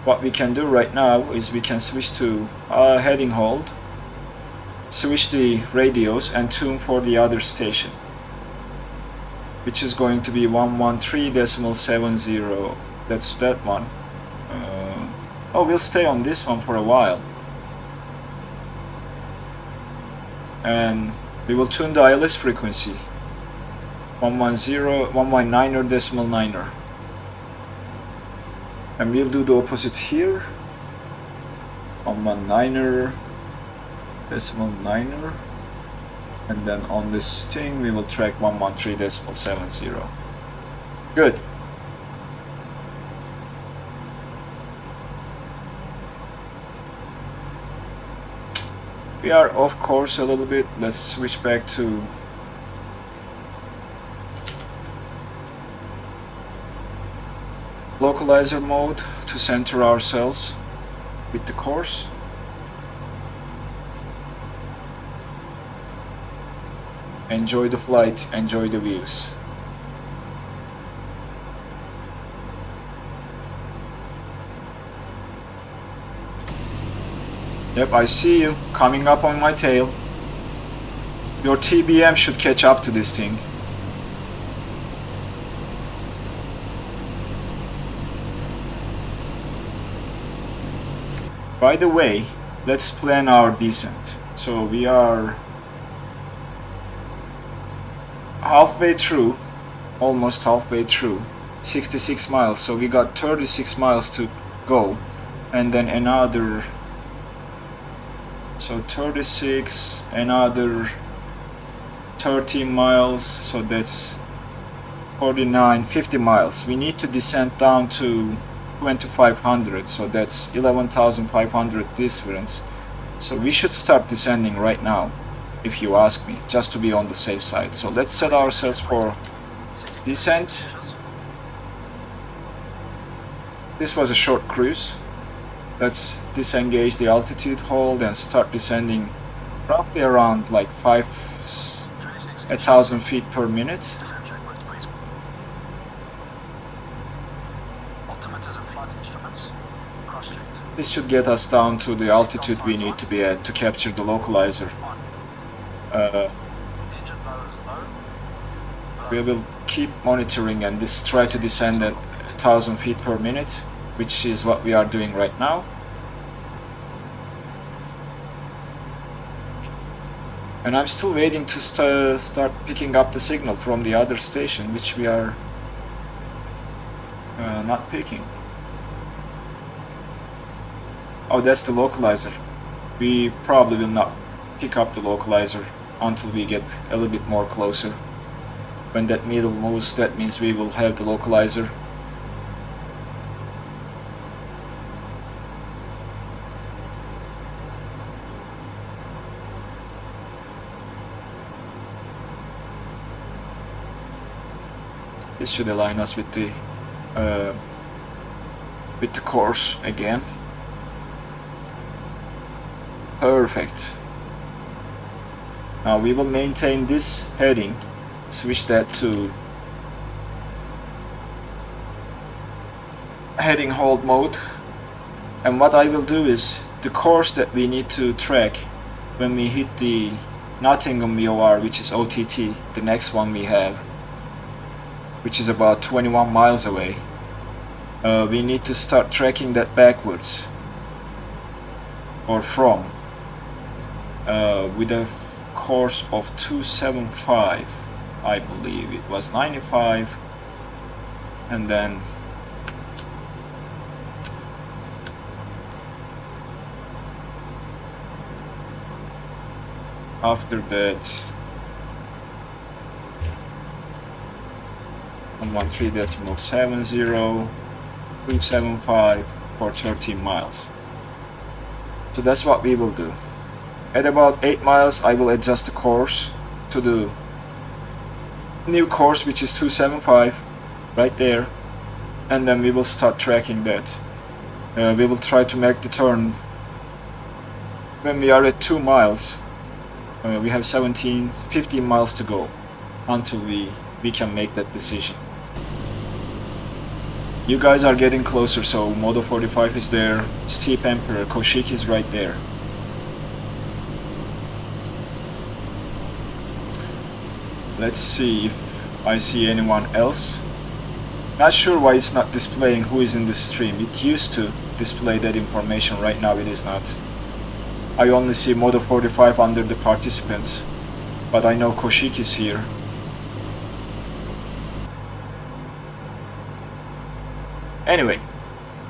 what we can do right now is we can switch to heading hold, switch the radios and tune for the other station, which is going to be 113.70. That's that one. Oh, we'll stay on this one for a while. And we will tune the ILS frequency. 119.9. And we'll do the opposite here. 119.9. And then on this thing we will track 113.70. Good. We are off course a little bit. Let's switch back to localizer mode to center ourselves with the course. Enjoy the flight, enjoy the views. Yep, I see you coming up on my tail. Your TBM should catch up to this thing. By the way, let's plan our descent. So we are halfway through, almost halfway through, 66 miles. So we got 36 miles to go, and then another, so 36, another 30 miles, so that's 49, 50 miles. We need to descend down to 2500, so that's 11,500 difference. So we should start descending right now, if you ask me, just to be on the safe side. So let's set ourselves for descent. This was a short cruise. Let's disengage the altitude hold and start descending roughly around like 1,000 feet per minute. This should get us down to the altitude we need to be at to capture the localizer. We will keep monitoring and try to descend at 1,000 feet per minute, which is what we are doing right now. And I'm still waiting to start picking up the signal from the other station, which we are not picking. Oh, that's the localizer. We probably will not pick up the localizer until we get a little bit more closer. When that needle moves, that means we will have the localizer. This should align us with the course again. Perfect. Now we will maintain this heading, switch that to heading hold mode, and what I will do is the course that we need to track when we hit the Nottingham VOR, which is OTT, the next one we have, which is about 21 miles away. We need to start tracking that backwards, or from, with a course of 275. I believe it was 95, and then after that 113.70 for 13 miles. So that's what we will do. At about 8 miles I will adjust the course to the new course, which is 275 right there, and then we will start tracking that. We will try to make the turn when we are at 2 miles. We have 15 miles to go until we can make that decision. You guys are getting closer, so Modo 45 is there, Steep Emperor, Koshiki is right there. Let's see if I see anyone else. Not sure why it's not displaying who is in the stream. It used to display that information, right now it is not. I only see Modo 45 under the participants, but I know Koshiki is here. Anyway,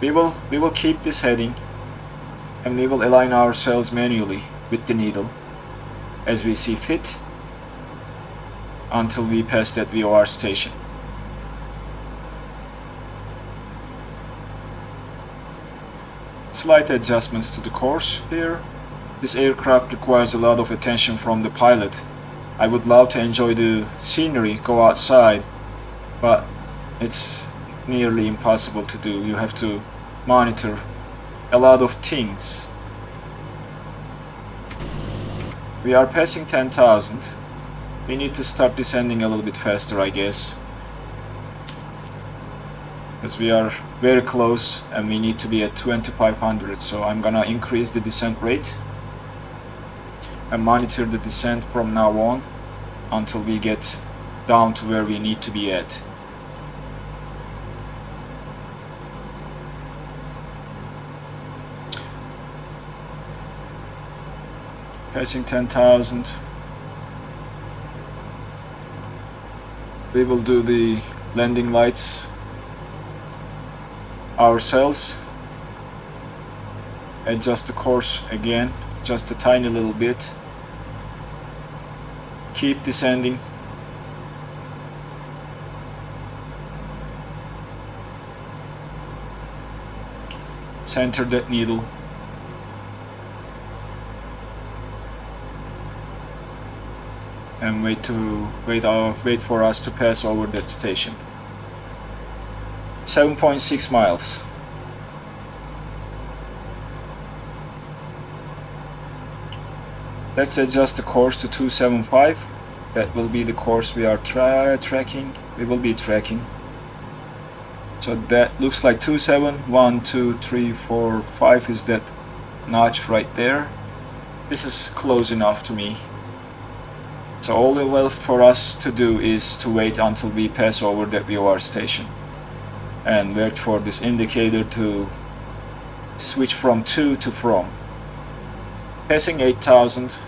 we will keep this heading, and we will align ourselves manually with the needle as we see fit until we pass that VOR station. Slight adjustments to the course here. This aircraft requires a lot of attention from the pilot. I would love to enjoy the scenery, go outside, but it's nearly impossible to do. You have to monitor a lot of things. We are passing 10,000. We need to start descending a little bit faster, I guess, because we are very close and we need to be at 2500. So I'm gonna increase the descent rate and monitor the descent from now on until we get down to where we need to be at. Passing 10,000. We will do the landing lights ourselves. Adjust the course again, just a tiny little bit. Keep descending. Center that needle. And wait for us to pass over that station. 7.6 miles. Let's adjust the course to 275. That will be the course we are tracking. We will be tracking. So that looks like 27, 1, 2, 3, 4, 5 is that notch right there. This is close enough to me. So all left for us to do is to wait until we pass over that VOR station and wait for this indicator to switch from to from. Passing 8,000.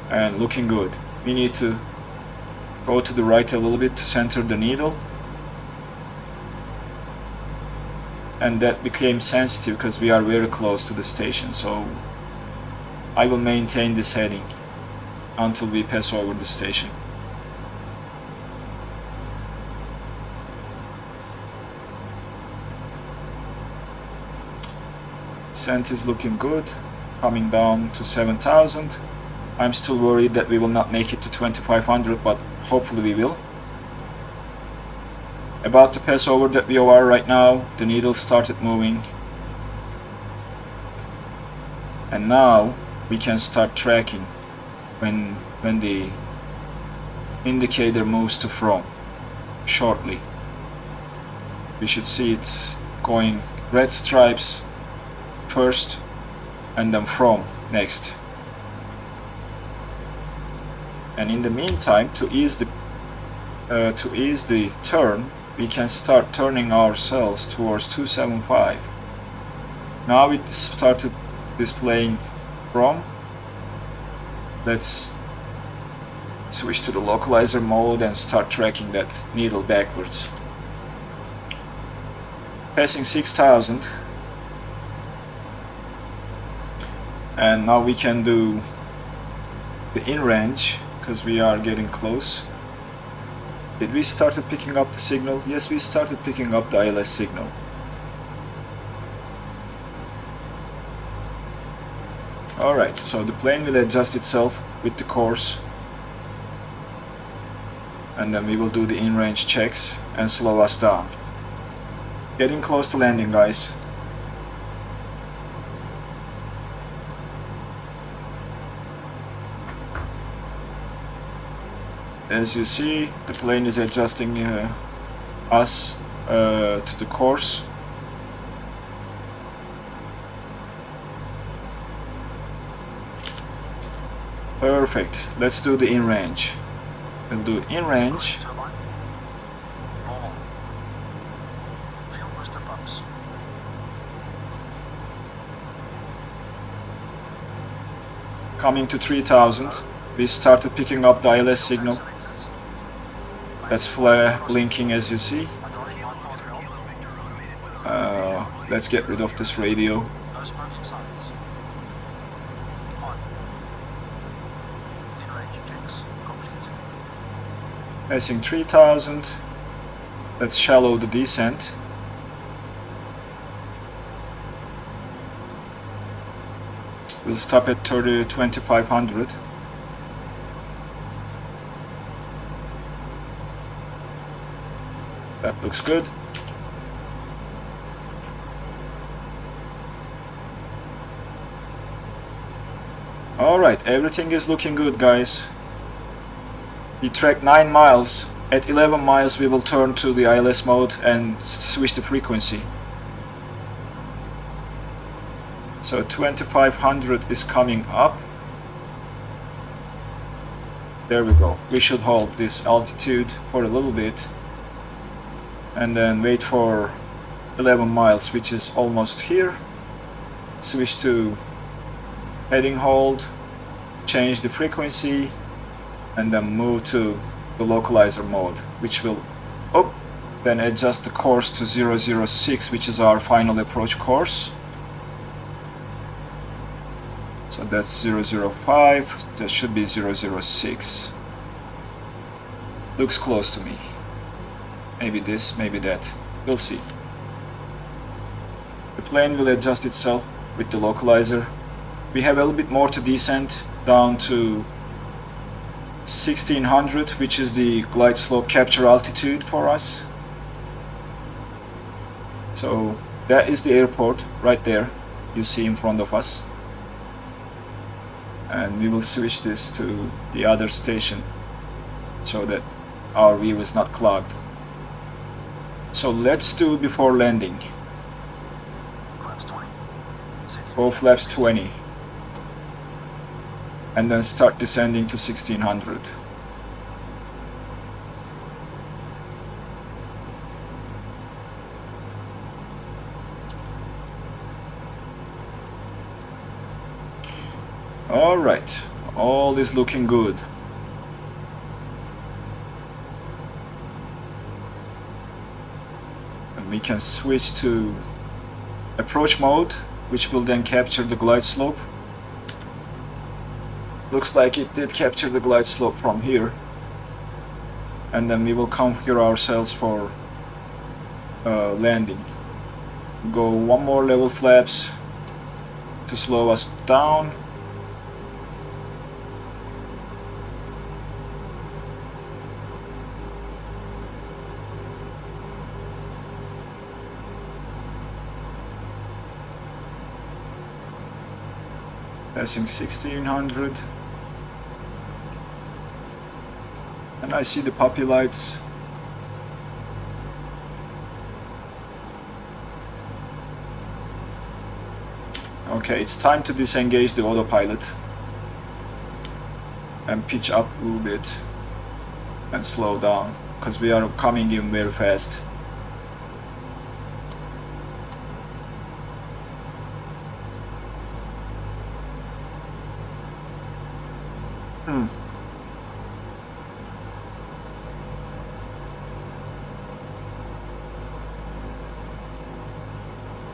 And looking good. We need to go to the right a little bit to center the needle. and that became sensitive because we are very close to the station, so I will maintain this heading until we pass over the station. Descent is looking good, coming down to 7,000. I'm still worried that we will not make it to 2,500, but hopefully we will. About to pass over that VOR right now. The needle started moving, and now we can start tracking when the indicator moves to from shortly. We should see it's going red stripes first and then from next. And in the meantime, to ease the turn, we can start turning ourselves towards 275. Now it started displaying from. Let's switch to the localizer mode and start tracking that needle backwards. Passing 6,000. And now we can do the in range because we are getting close. Did we started picking up the signal? Yes, we started picking up the ILS signal. Alright, so the plane will adjust itself with the course, and then we will do the in-range checks and slow us down. Getting close to landing, guys. As you see, the plane is adjusting us to the course. Perfect. Let's do the in-range. We'll do in-range. Coming to 3,000. We started picking up the ILS signal. That's flare blinking, as you see. Let's get rid of this radio. Passing 3,000. Let's shallow the descent. We'll stop at 2,500. That looks good. Alright, everything is looking good, guys. We tracked 9 miles. At 11 miles we will turn to the ILS mode and switch the frequency. So 2,500 is coming up. There we go. We should hold this altitude for a little bit and then wait for 11 miles, which is almost here. Switch to heading hold, change the frequency, and then move to the localizer mode, which will then adjust the course to 006, which is our final approach course. So that's 005, that should be 006. Looks close to me. Maybe this, maybe that. We'll see. The plane will adjust itself with the localizer. We have a little bit more to descend down to 1600, which is the glide slope capture altitude for us. So that is the airport right there, you see in front of us. And we will switch this to the other station so that our view is not clogged. So let's do before landing. Go flaps 20. And then start descending to 1600. Alright, all is looking good. And we can switch to approach mode, which will then capture the glide slope. Looks like it did capture the glide slope from here. And then we will configure ourselves for landing. Go one more level flaps to slow us down. Passing 1600. And I see the puppy lights. Okay, it's time to disengage the autopilot and pitch up a little bit and slow down because we are coming in very fast.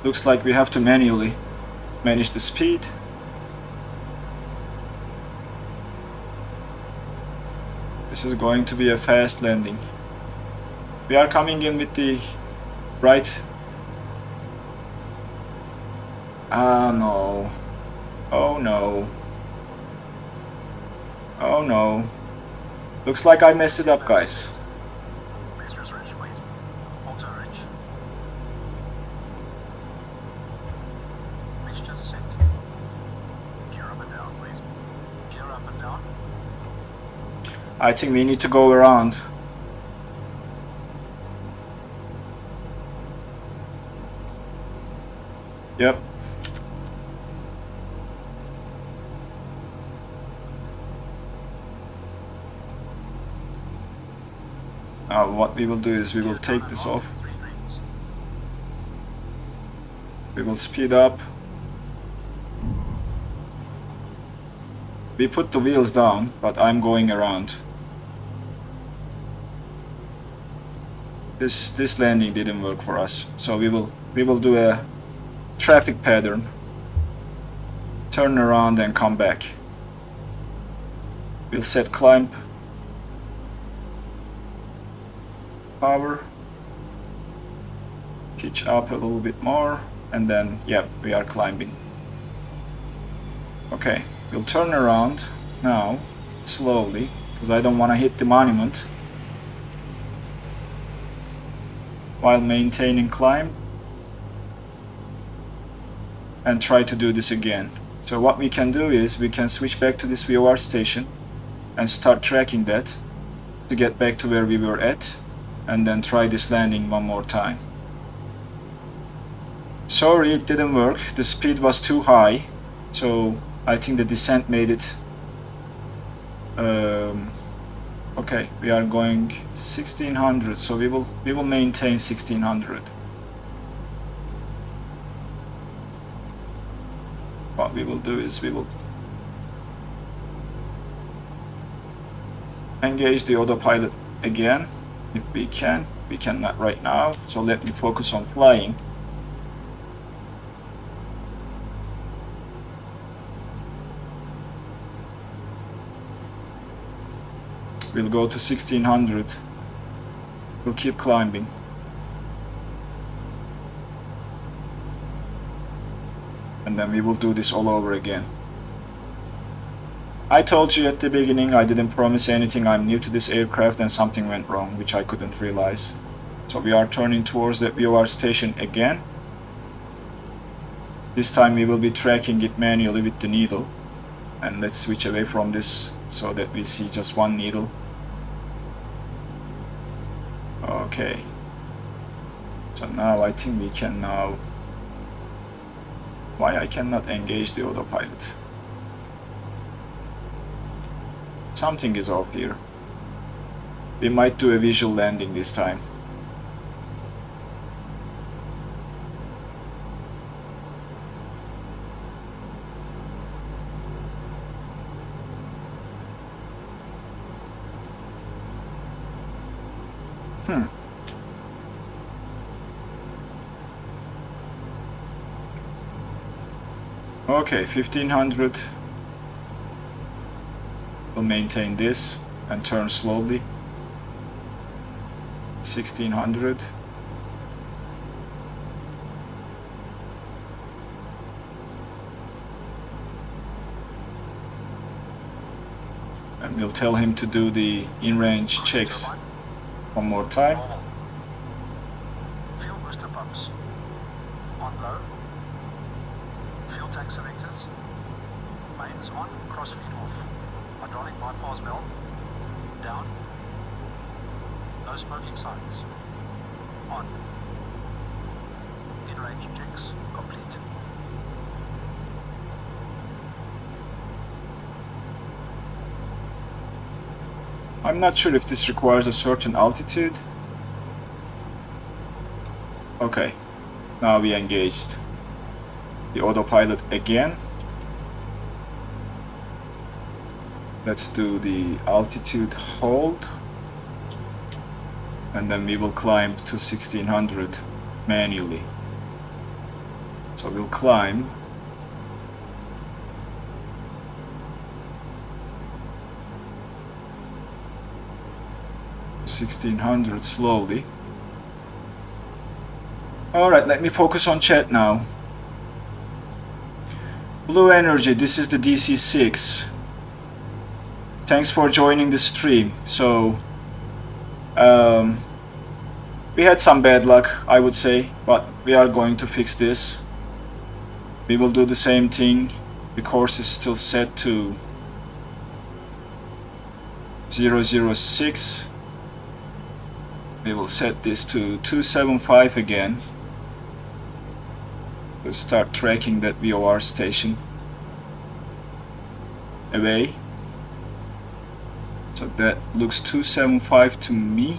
Looks like we have to manually manage the speed. This is going to be a fast landing. We are coming in with the right. Ah no. Oh no. Oh no. Looks like I messed it up, guys. Extras rich, please. Auto rich. Reach just set. Gear up and down, please. Gear up and down. I think we need to go around. Yep. Now what we will do is we will take this off. We will speed up. We put the wheels down, but I'm going around. This landing didn't work for us, so we will do a traffic pattern. Turn around and come back. We'll set climb power, pitch up a little bit more, and then yep, we are climbing. Okay, we'll turn around now slowly because I don't want to hit the monument while maintaining climb, and try to do this again. So what we can do is we can switch back to this VOR station and start tracking that to get back to where we were at, and then try this landing one more time. Sorry, it didn't work. The speed was too high, so I think the descent made it. Okay, we are going 1600, so we will maintain 1600. What we will do is we will engage the autopilot again if we can. We cannot right now, so let me focus on flying. We'll go to 1600. We'll keep climbing. And then we will do this all over again. I told you at the beginning I didn't promise anything. I'm new to this aircraft and something went wrong, which I couldn't realize. So we are turning towards the VOR station again. This time we will be tracking it manually with the needle. And let's switch away from this so that we see just one needle. Okay. So now I think we can now... Why I cannot engage the autopilot? Something is off here. We might do a visual landing this time. Okay, 1500. We'll maintain this and turn slowly. 1600. And we'll tell him to do the in-range checks one more time. Fuel booster pumps. On low. Fuel tank selectors. Mains on, crossfeed off. Hydraulic bypass valve. Down. No smoking signs. On. In-range checks complete. I'm not sure if this requires a certain altitude. Okay, now we engaged the autopilot again. Let's do the altitude hold, and then we will climb to 1600 manually. So we'll climb. To 1600 slowly. Alright, let me focus on chat now. Blue Energy, this is the DC-6. Thanks for joining the stream. So, we had some bad luck, I would say, but we are going to fix this. We will do the same thing. The course is still set to 006. We will set this to 275 again. We'll start tracking that VOR station away. So that looks 275 to me.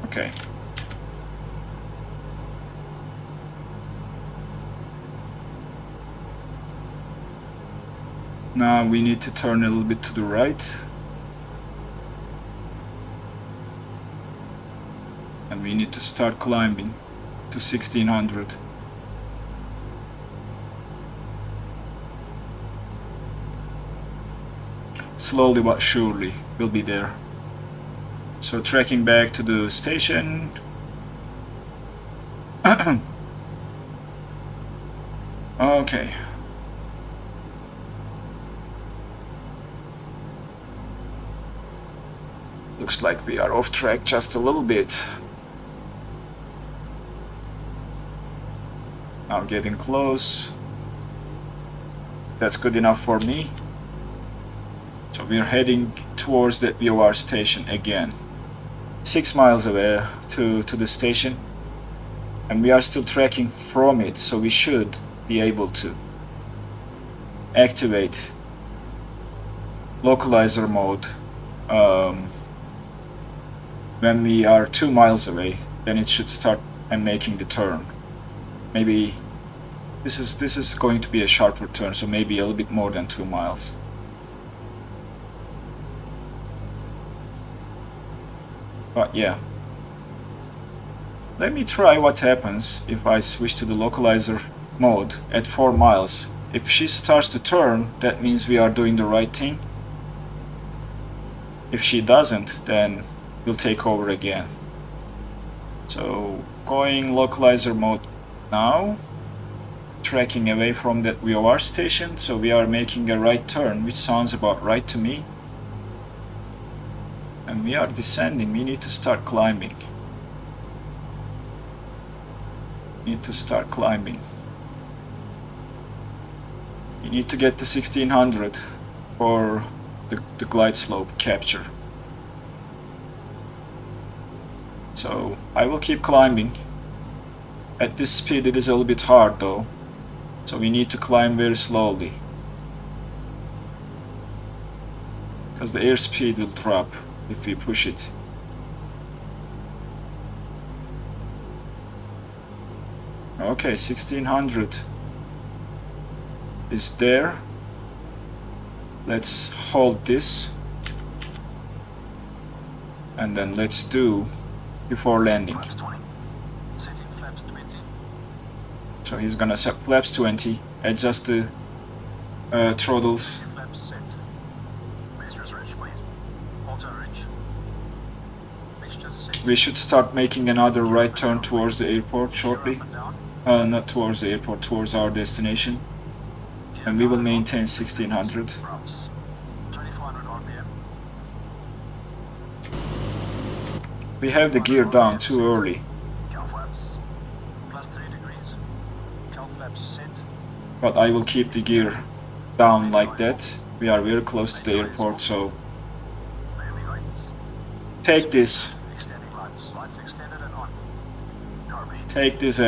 Okay. Now we need to turn a little bit to the right. And we need to start climbing to 1600. Slowly but surely we'll be there. So tracking back to the station. Okay. Looks like we are off track just a little bit. Now getting close. That's good enough for me. So we're heading towards that VOR station again. 6 miles away to the station. And we are still tracking from it, so we should be able to activate localizer mode when we are 2 miles away. Then it should start and making the turn. Maybe this is going to be a sharper turn, so maybe a little bit more than 2 miles. But yeah, let me try what happens if I switch to the localizer mode at 4 miles. If she starts to turn, that means we are doing the right thing. If she doesn't, then we'll take over again. So going localizer mode now, tracking away from that VOR station, so we are making a right turn, which sounds about right to me. And we are descending. We need to start climbing. Need to start climbing. We need to get to 1600 for the glide slope capture. So I will keep climbing. At this speed it is a little bit hard though, so we need to climb very slowly, because the airspeed will drop if we push it. Okay, 1600 is there. Let's hold this and then let's do before landing. Plus 20. So he's gonna set flaps 20, adjust the throttles. Flaps set. Mixtures rich, please. Auto rich. Mixtures set. We should start making another right turn towards the airport shortly. Up and down. Not towards the airport, towards our destination. And we will maintain 1600. Props. 2400 RPM. We have the gear down too early, Cow flaps. +3 degrees. Cow flaps set. but I will keep the gear down like that. We are very close to the airport, so Landing lights. take this. Extending lights. Lights extended and on. Carbine. Take this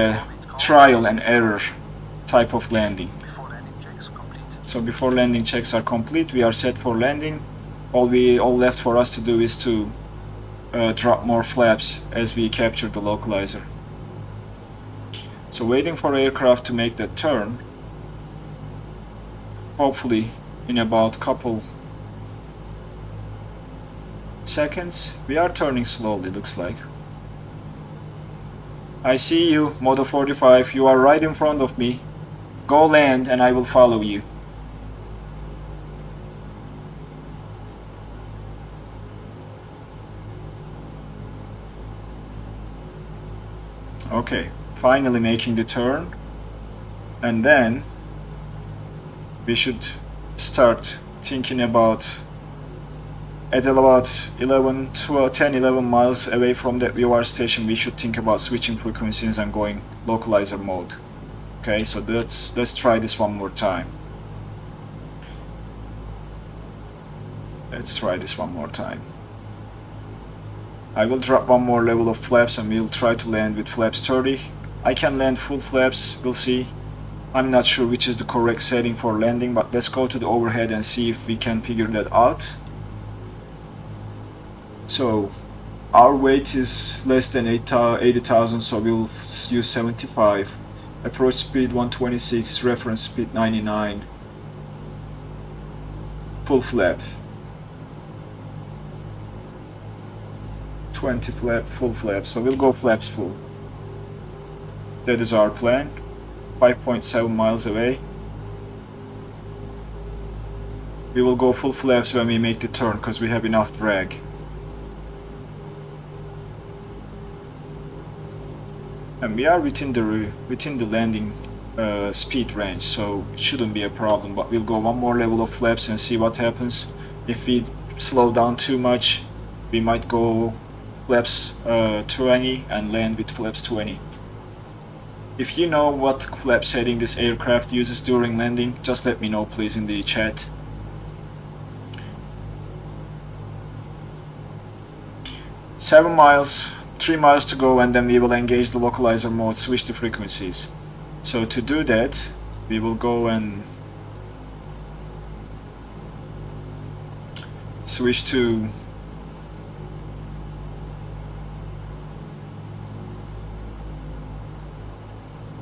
trial and error type of landing. Before landing checks complete. So before landing checks are complete, we are set for landing. All left for us to do is to drop more flaps as we capture the localizer. So waiting for aircraft to make that turn. Hopefully in about couple seconds. We are turning slowly, looks like. I see you, Moto 45, you are right in front of me. Go land and I will follow you. Okay, finally making the turn. And then we should start thinking about at about 11, 12, 10, 11 miles away from that VOR station, we should think about switching frequencies and going localizer mode. Okay, so let's try this one more time. Let's try this one more time. I will drop one more level of flaps and we'll try to land with flaps 30. I can land full flaps, we'll see. I'm not sure which is the correct setting for landing, but let's go to the overhead and see if we can figure that out. So our weight is less than 80,000, so we'll use 75. Approach speed 126, reference speed 99. Full flap. 20 flap, full flap, so we'll go flaps full. That is our plan. 5.7 miles away. We will go full flaps when we make the turn because we have enough drag. And we are within the landing speed range, so it shouldn't be a problem. But we'll go one more level of flaps and see what happens. If we slow down too much, we might go flaps 20 and land with flaps 20. If you know what flap setting this aircraft uses during landing, just let me know please in the chat. Seven miles, 3 miles to go, and then we will engage the localizer mode, switch the frequencies. So to do that, we will go and switch to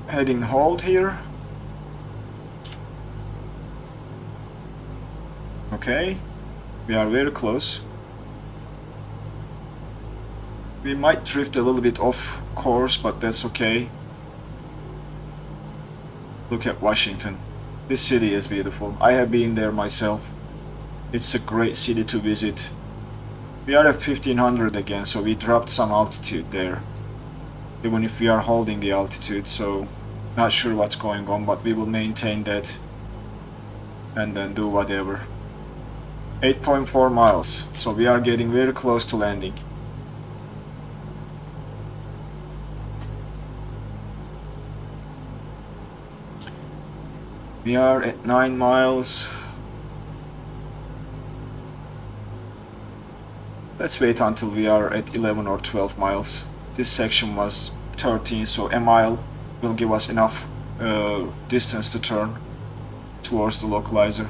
heading hold here. Okay, we are very close. We might drift a little bit off course, but that's okay. Look at Washington. This city is beautiful. I have been there myself. It's a great city to visit. We are at 1500 again, so we dropped some altitude there. Even if we are holding the altitude, so not sure what's going on, but we will maintain that and then do whatever. 8.4 miles, so we are getting very close to landing. We are at 9 miles. Let's wait until we are at 11 or 12 miles. This section was 13, so a mile will give us enough distance to turn towards the localizer.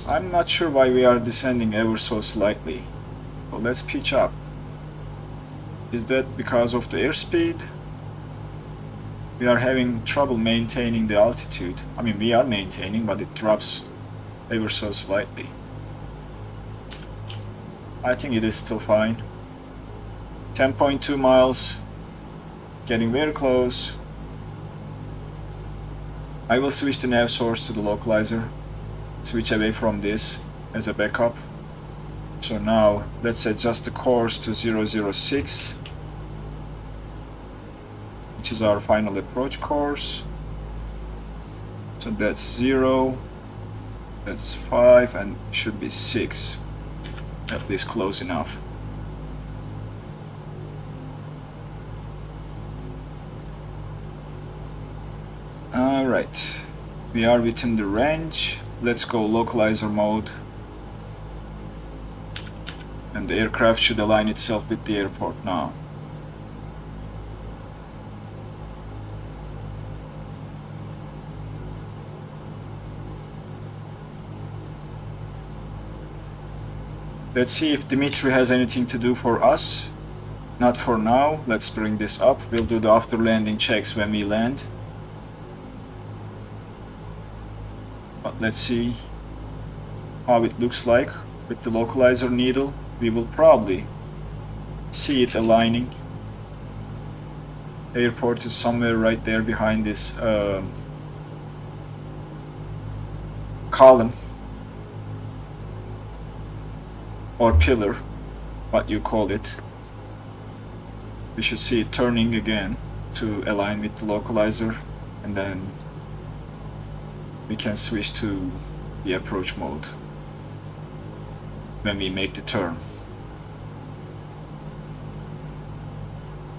I'm not sure why we are descending ever so slightly. So let's pitch up. Is that because of the airspeed? we are having trouble maintaining the altitude. I mean, we are maintaining, but it drops ever so slightly. I think it is still fine. 10.2 miles, getting very close. I will switch the nav source to the localizer, switch away from this as a backup. So now let's adjust the course to 006, which is our final approach course. So that's 0, that's 5, and should be 6, at least close enough. Alright, we are within the range. Let's go localizer mode. And the aircraft should align itself with the airport now. Let's see if Dimitri has anything to do for us. Not for now. Let's bring this up. We'll do the after landing checks when we land. But let's see how it looks like with the localizer needle. We will probably see it aligning. Airport is somewhere right there behind this column or pillar, what you call it. We should see it turning again to align with the localizer, and then we can switch to the approach mode when we make the turn.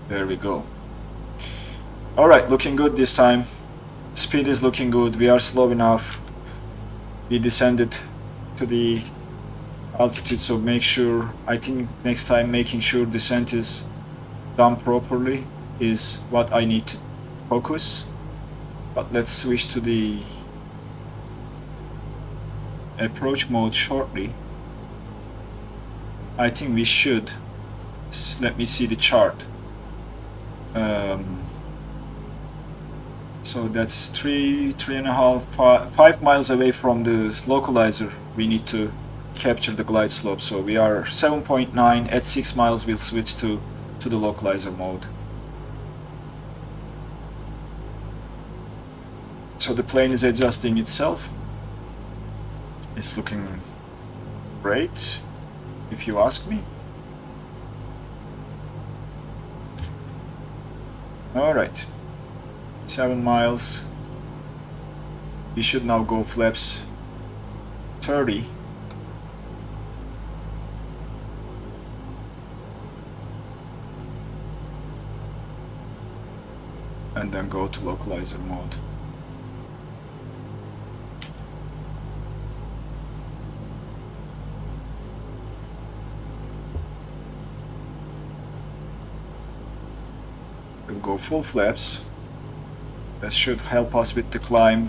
There we go. Alright, looking good this time. Speed is looking good. We are slow enough. We descended to the altitude, so make sure, I think next time making sure descent is done properly is what I need to focus. But let's switch to the approach mode shortly. I think we should. Let me see the chart. So that's 5 miles away from the localizer. We need to capture the glide slope. So we are 7.9. At 6 miles we'll switch to the localizer mode. So the plane is adjusting itself. It's looking great, if you ask me. Alright, 7 miles. We should now go flaps 30. And then go to localizer mode. We'll go full flaps. That should help us with the climb.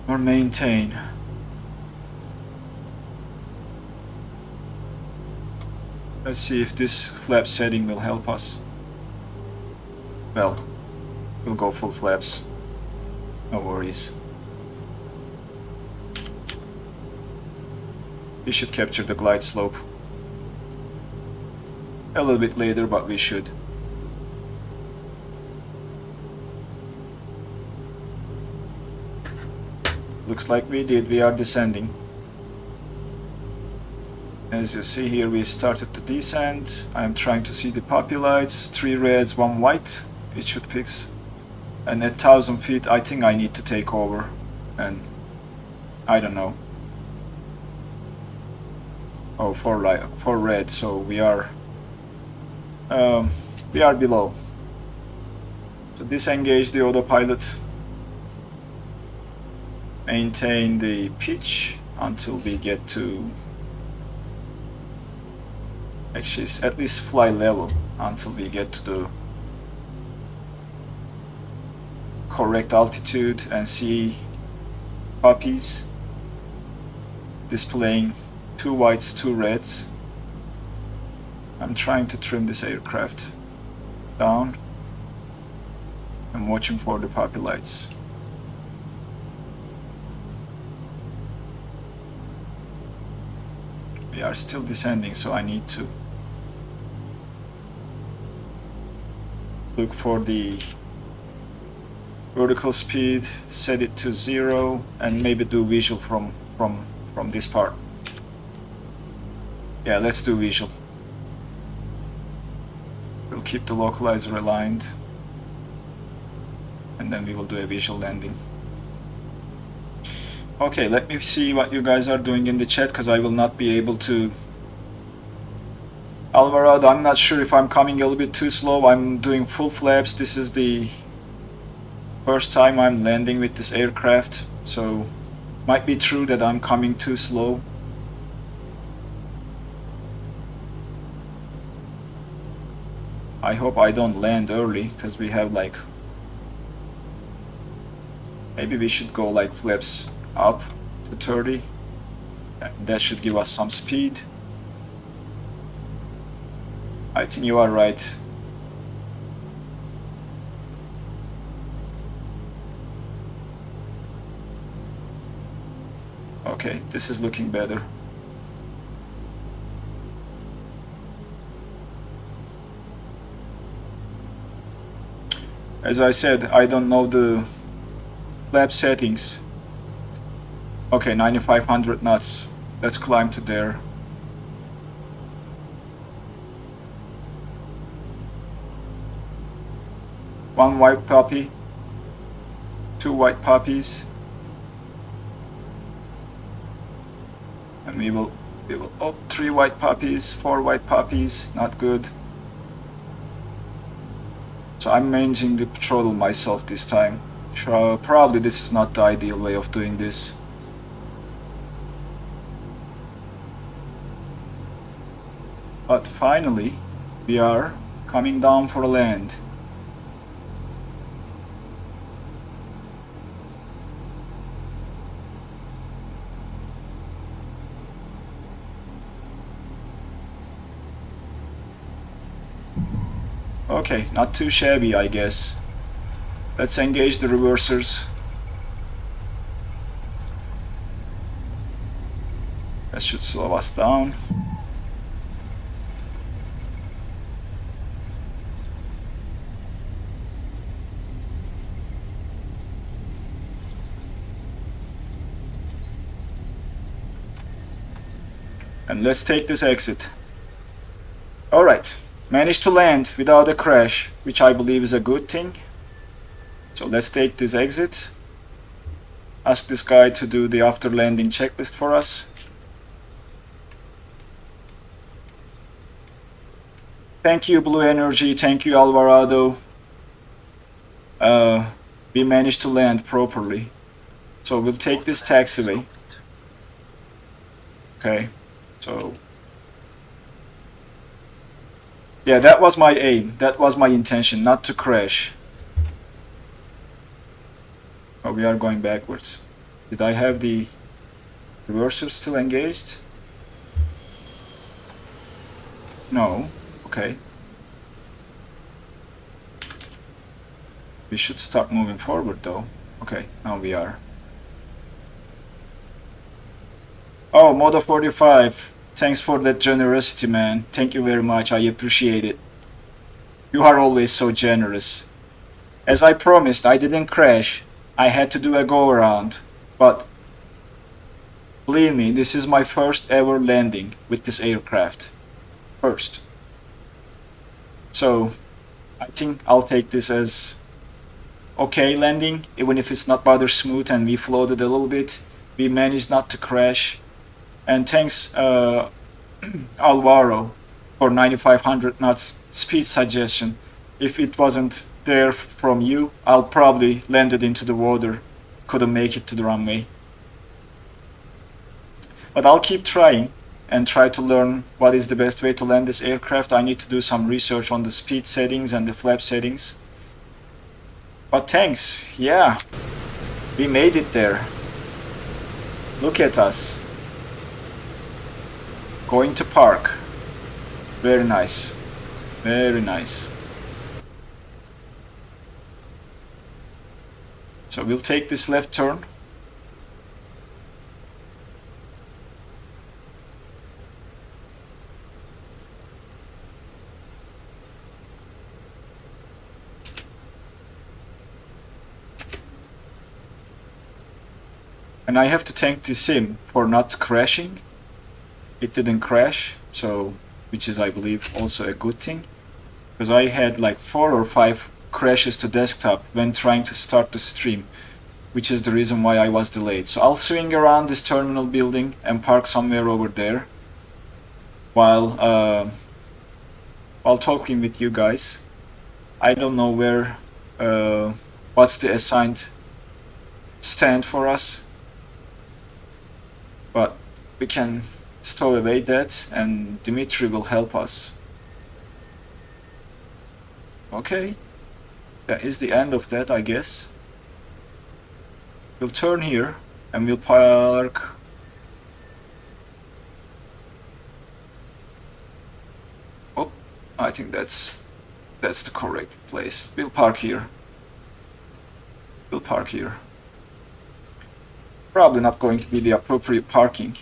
Or maintain. Let's see if this flap setting will help us. Well, we'll go full flaps. No worries. We should capture the glide slope. A little bit later, but we should. Looks like we did. We are descending. As you see here, we started to descend. I am trying to see the poppy lights. 3 reds, 1 white. It should fix. And at 1000 feet, I think I need to take over. And I don't know. Oh, 4 red. So we are below. So disengage the autopilot. Maintain the pitch until we get to, actually at least fly level until we get to the correct altitude and see poppies displaying 2 whites, 2 reds. I'm trying to trim this aircraft down. I'm watching for the poppy lights. We are still descending, so I need to look for the vertical speed, set it to 0, and maybe do visual from this part. Yeah, let's do visual. We'll keep the localizer aligned, and then we will do a visual landing. Okay, let me see what you guys are doing in the chat, because I will not be able to. Alvarado, I'm not sure if I'm coming a little bit too slow. I'm doing full flaps. This is the first time I'm landing with this aircraft, so might be true that I'm coming too slow. I hope I don't land early, because we have like, maybe we should go like flaps up to 30. That should give us some speed. I think you are right. Okay, this is looking better. As I said, I don't know the flap settings. Okay, 9,500 knots. Let's climb to there. One white puppy, two white puppies, and we will oh, three white puppies, four white puppies. Not good. So I'm managing the throttle myself this time. So probably this is not the ideal way of doing this. But finally, we are coming down for a land. Okay, not too shabby, I guess. Let's engage the reversers. That should slow us down. And let's take this exit. Alright, managed to land without a crash, which I believe is a good thing. So let's take this exit. Ask this guy to do the after landing checklist for us. Thank you, Blue Energy. Thank you, Alvarado. We managed to land properly. So we'll take this taxiway. Okay, so yeah, that was my aim. That was my intention, not to crash. Oh, we are going backwards. Did I have the reversers still engaged? No. Okay. We should start moving forward though. Okay, now we are. Oh, Modo 45. Thanks for that generosity, man. Thank you very much. I appreciate it. You are always so generous. As I promised, I didn't crash. I had to do a go around. But believe me, this is my first ever landing with this aircraft. First. So I think I'll take this as okay landing, even if it's not rather smooth and we floated a little bit. We managed not to crash. And thanks Alvaro for 9,500 knots speed suggestion. If it wasn't there from you, I'll probably landed into the water. Couldn't make it to the runway. But I'll keep trying and try to learn what is the best way to land this aircraft. I need to do some research on the speed settings and the flap settings. But thanks, yeah, we made it there. Look at us. Going to park. Very nice. Very nice. So we'll take this left turn. And I have to thank the sim for not crashing. It didn't crash, so which is I believe also a good thing. Because I had like 4 or 5 crashes to desktop when trying to start the stream, which is the reason why I was delayed. So I'll swing around this terminal building and park somewhere over there while talking with you guys. I don't know where what's the assigned stand for us, but we can stow away that and Dimitri will help us. Okay, that is the end of that, I guess. We'll turn here and we'll park. Oh, I think that's the correct place. We'll park here. We'll park here. Probably not going to be the appropriate parking.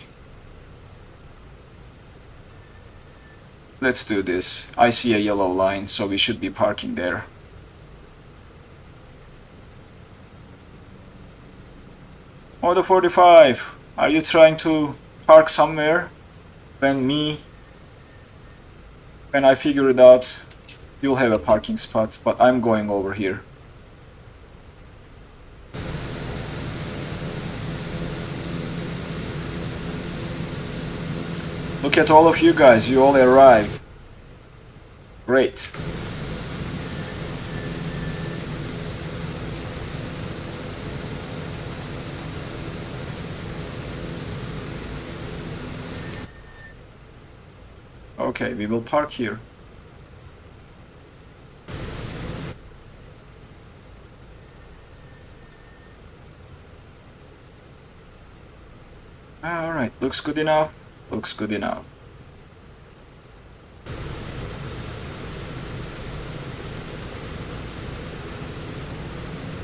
Let's do this. I see a yellow line, so we should be parking there. Moto 45, are you trying to park somewhere when I figure it out, you'll have a parking spot, but I'm going over here. Look at all of you guys, you all arrived. Great. Okay, we will park here. Alright, looks good enough. Looks good enough.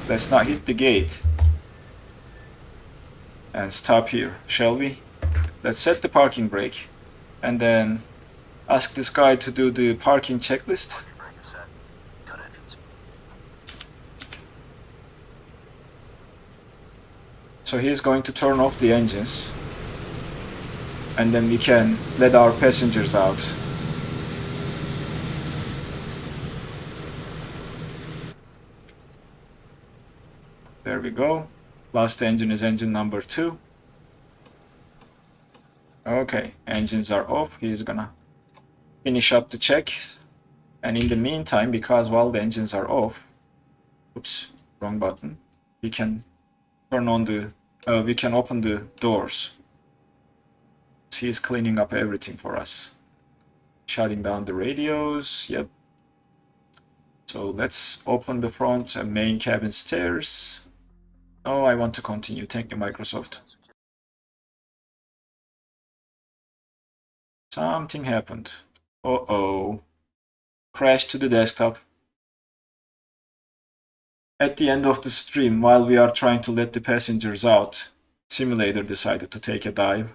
Let's not hit the gate. And stop here, shall we? Let's set the parking brake. And then ask this guy to do the parking checklist. So he's going to turn off the engines. And then we can let our passengers out. There we go. Last engine is engine number 2. Okay, engines are off. He's gonna finish up the checks. And in the meantime, because while the engines are off, oops, wrong button, we can turn on the, we can open the doors. He's cleaning up everything for us. Shutting down the radios, yep. So let's open the front and main cabin stairs. Oh, I want to continue. Thank you, Microsoft. Something happened. Uh-oh. Crash to the desktop. At the end of the stream, while we are trying to let the passengers out, simulator decided to take a dive.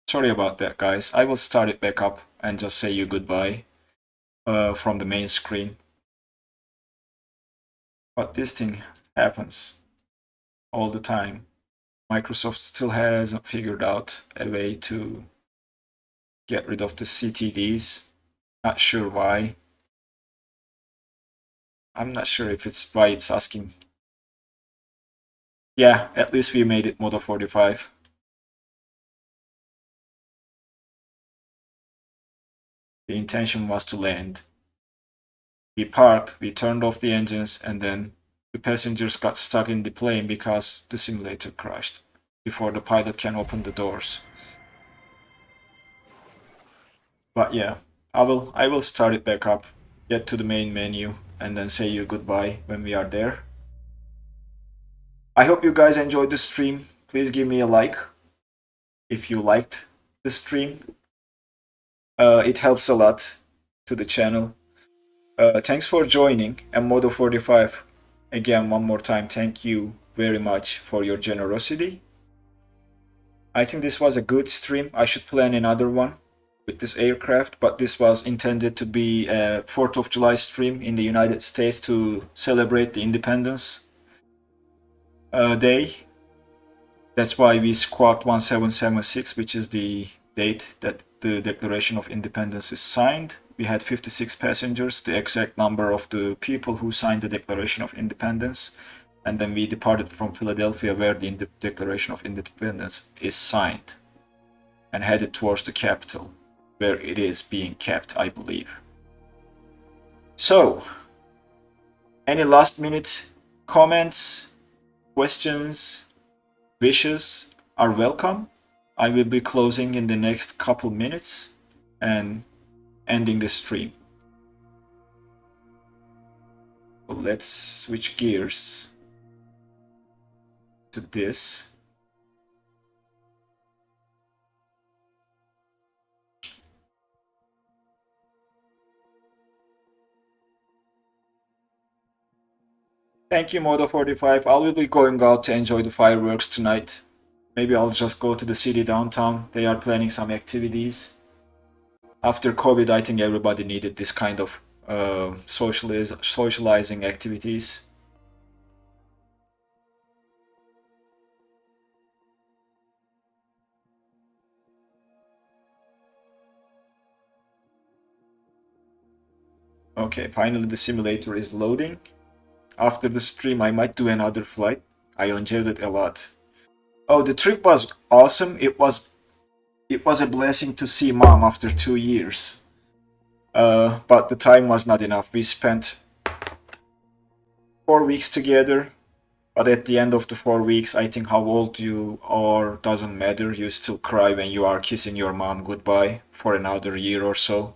Sorry about that, guys. I will start it back up and just say you goodbye from the main screen. But this thing happens all the time. Microsoft still hasn't figured out a way to get rid of the CTDs. Not sure why. I'm not sure if it's why it's asking. Yeah, at least we made it Moto 45. The intention was to land. We parked, we turned off the engines, and then the passengers got stuck in the plane because the simulator crashed before the pilot can open the doors. But yeah, I will start it back up, get to the main menu, and then say you goodbye when we are there. I hope you guys enjoyed the stream. Please give me a like if you liked the stream. It helps a lot. to the channel. Thanks for joining. And Modo45, again, one more time, thank you very much for your generosity. I think this was a good stream. I should plan another one with this aircraft, but this was intended to be a 4th of July stream in the United States to celebrate the Independence Day. That's why we squawked 1776, which is the date that the Declaration of Independence is signed. We had 56 passengers, the exact number of the people who signed the Declaration of Independence. And then we departed from Philadelphia, where the Declaration of Independence is signed, and headed towards the capital, where it is being kept, I believe. So, any last minute comments, questions, wishes are welcome. I will be closing in the next couple minutes and ending the stream. So let's switch gears to this. Thank you, Modo45. I will be going out to enjoy the fireworks tonight. Maybe I'll just go to the city downtown. They are planning some activities. After COVID, I think everybody needed this kind of socializing activities. Okay, finally the simulator is loading. After the stream, I might do another flight. I enjoyed it a lot. Oh, the trip was awesome. It was a blessing to see Mom after 2 years. But the time was not enough. We spent 4 weeks together. But at the end of the 4 weeks, I think how old you are doesn't matter. You still cry when you are kissing your mom goodbye for another year or so.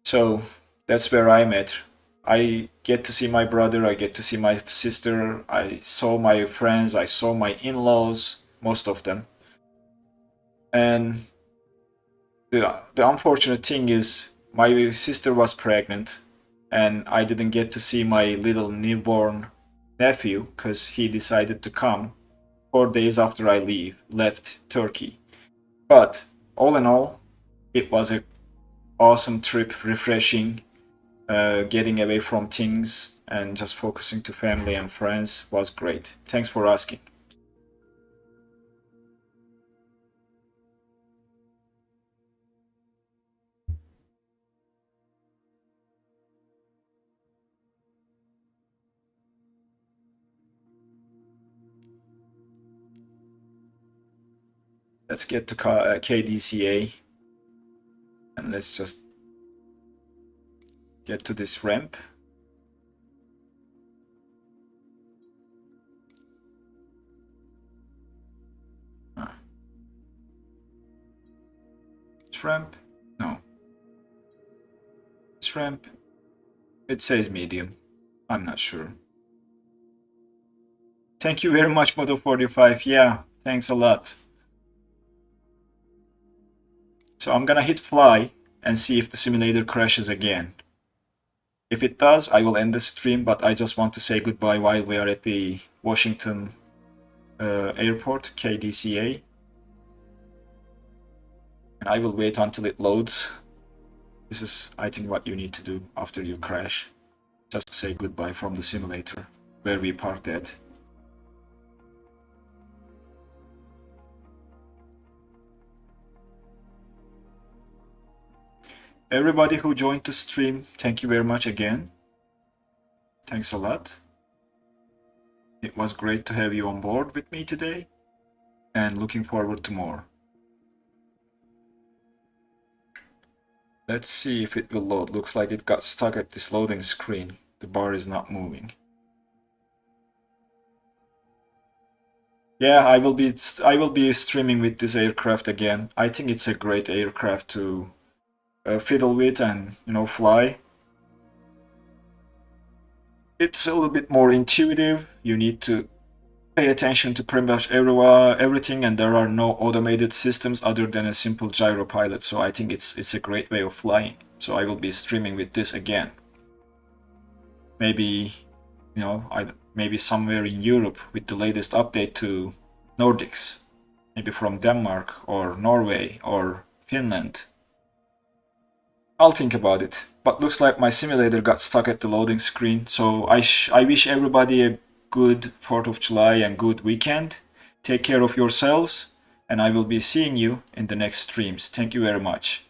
So that's where I'm at. I get to see my brother, I get to see my sister, I saw my friends, I saw my in-laws, most of them. And the unfortunate thing is my sister was pregnant and I didn't get to see my little newborn nephew because he decided to come 4 days after I left Turkey. But all in all, it was an awesome trip, refreshing. Getting away from things and just focusing to family and friends was great. Thanks for asking. Let's get to KDCA and let's just get to this ramp. This ramp? No. This ramp? It says medium. I'm not sure. Thank you very much, Modo45. Yeah, thanks a lot. So I'm gonna hit fly and see if the simulator crashes again. If it does, I will end the stream, but I just want to say goodbye while we are at the Washington airport, KDCA. And I will wait until it loads. This is, I think, what you need to do after you crash. Just to say goodbye from the simulator, where we parked at. Everybody who joined the stream, thank you very much again. Thanks a lot. It was great to have you on board with me today, and looking forward to more. Let's see if it will load. Looks like it got stuck at this loading screen. The bar is not moving. Yeah, I will be streaming with this aircraft again. I think it's a great aircraft to fiddle with and, you know, fly. It's a little bit more intuitive. You need to pay attention to pretty much everything, and there are no automated systems other than a simple gyro pilot. So I think it's a great way of flying. So I will be streaming with this again. Maybe, you know, maybe somewhere in Europe with the latest update to Nordics. Maybe from Denmark or Norway or Finland. I'll think about it. But looks like my simulator got stuck at the loading screen. So I wish everybody a good 4th of July and good weekend. Take care of yourselves. And I will be seeing you in the next streams. Thank you very much.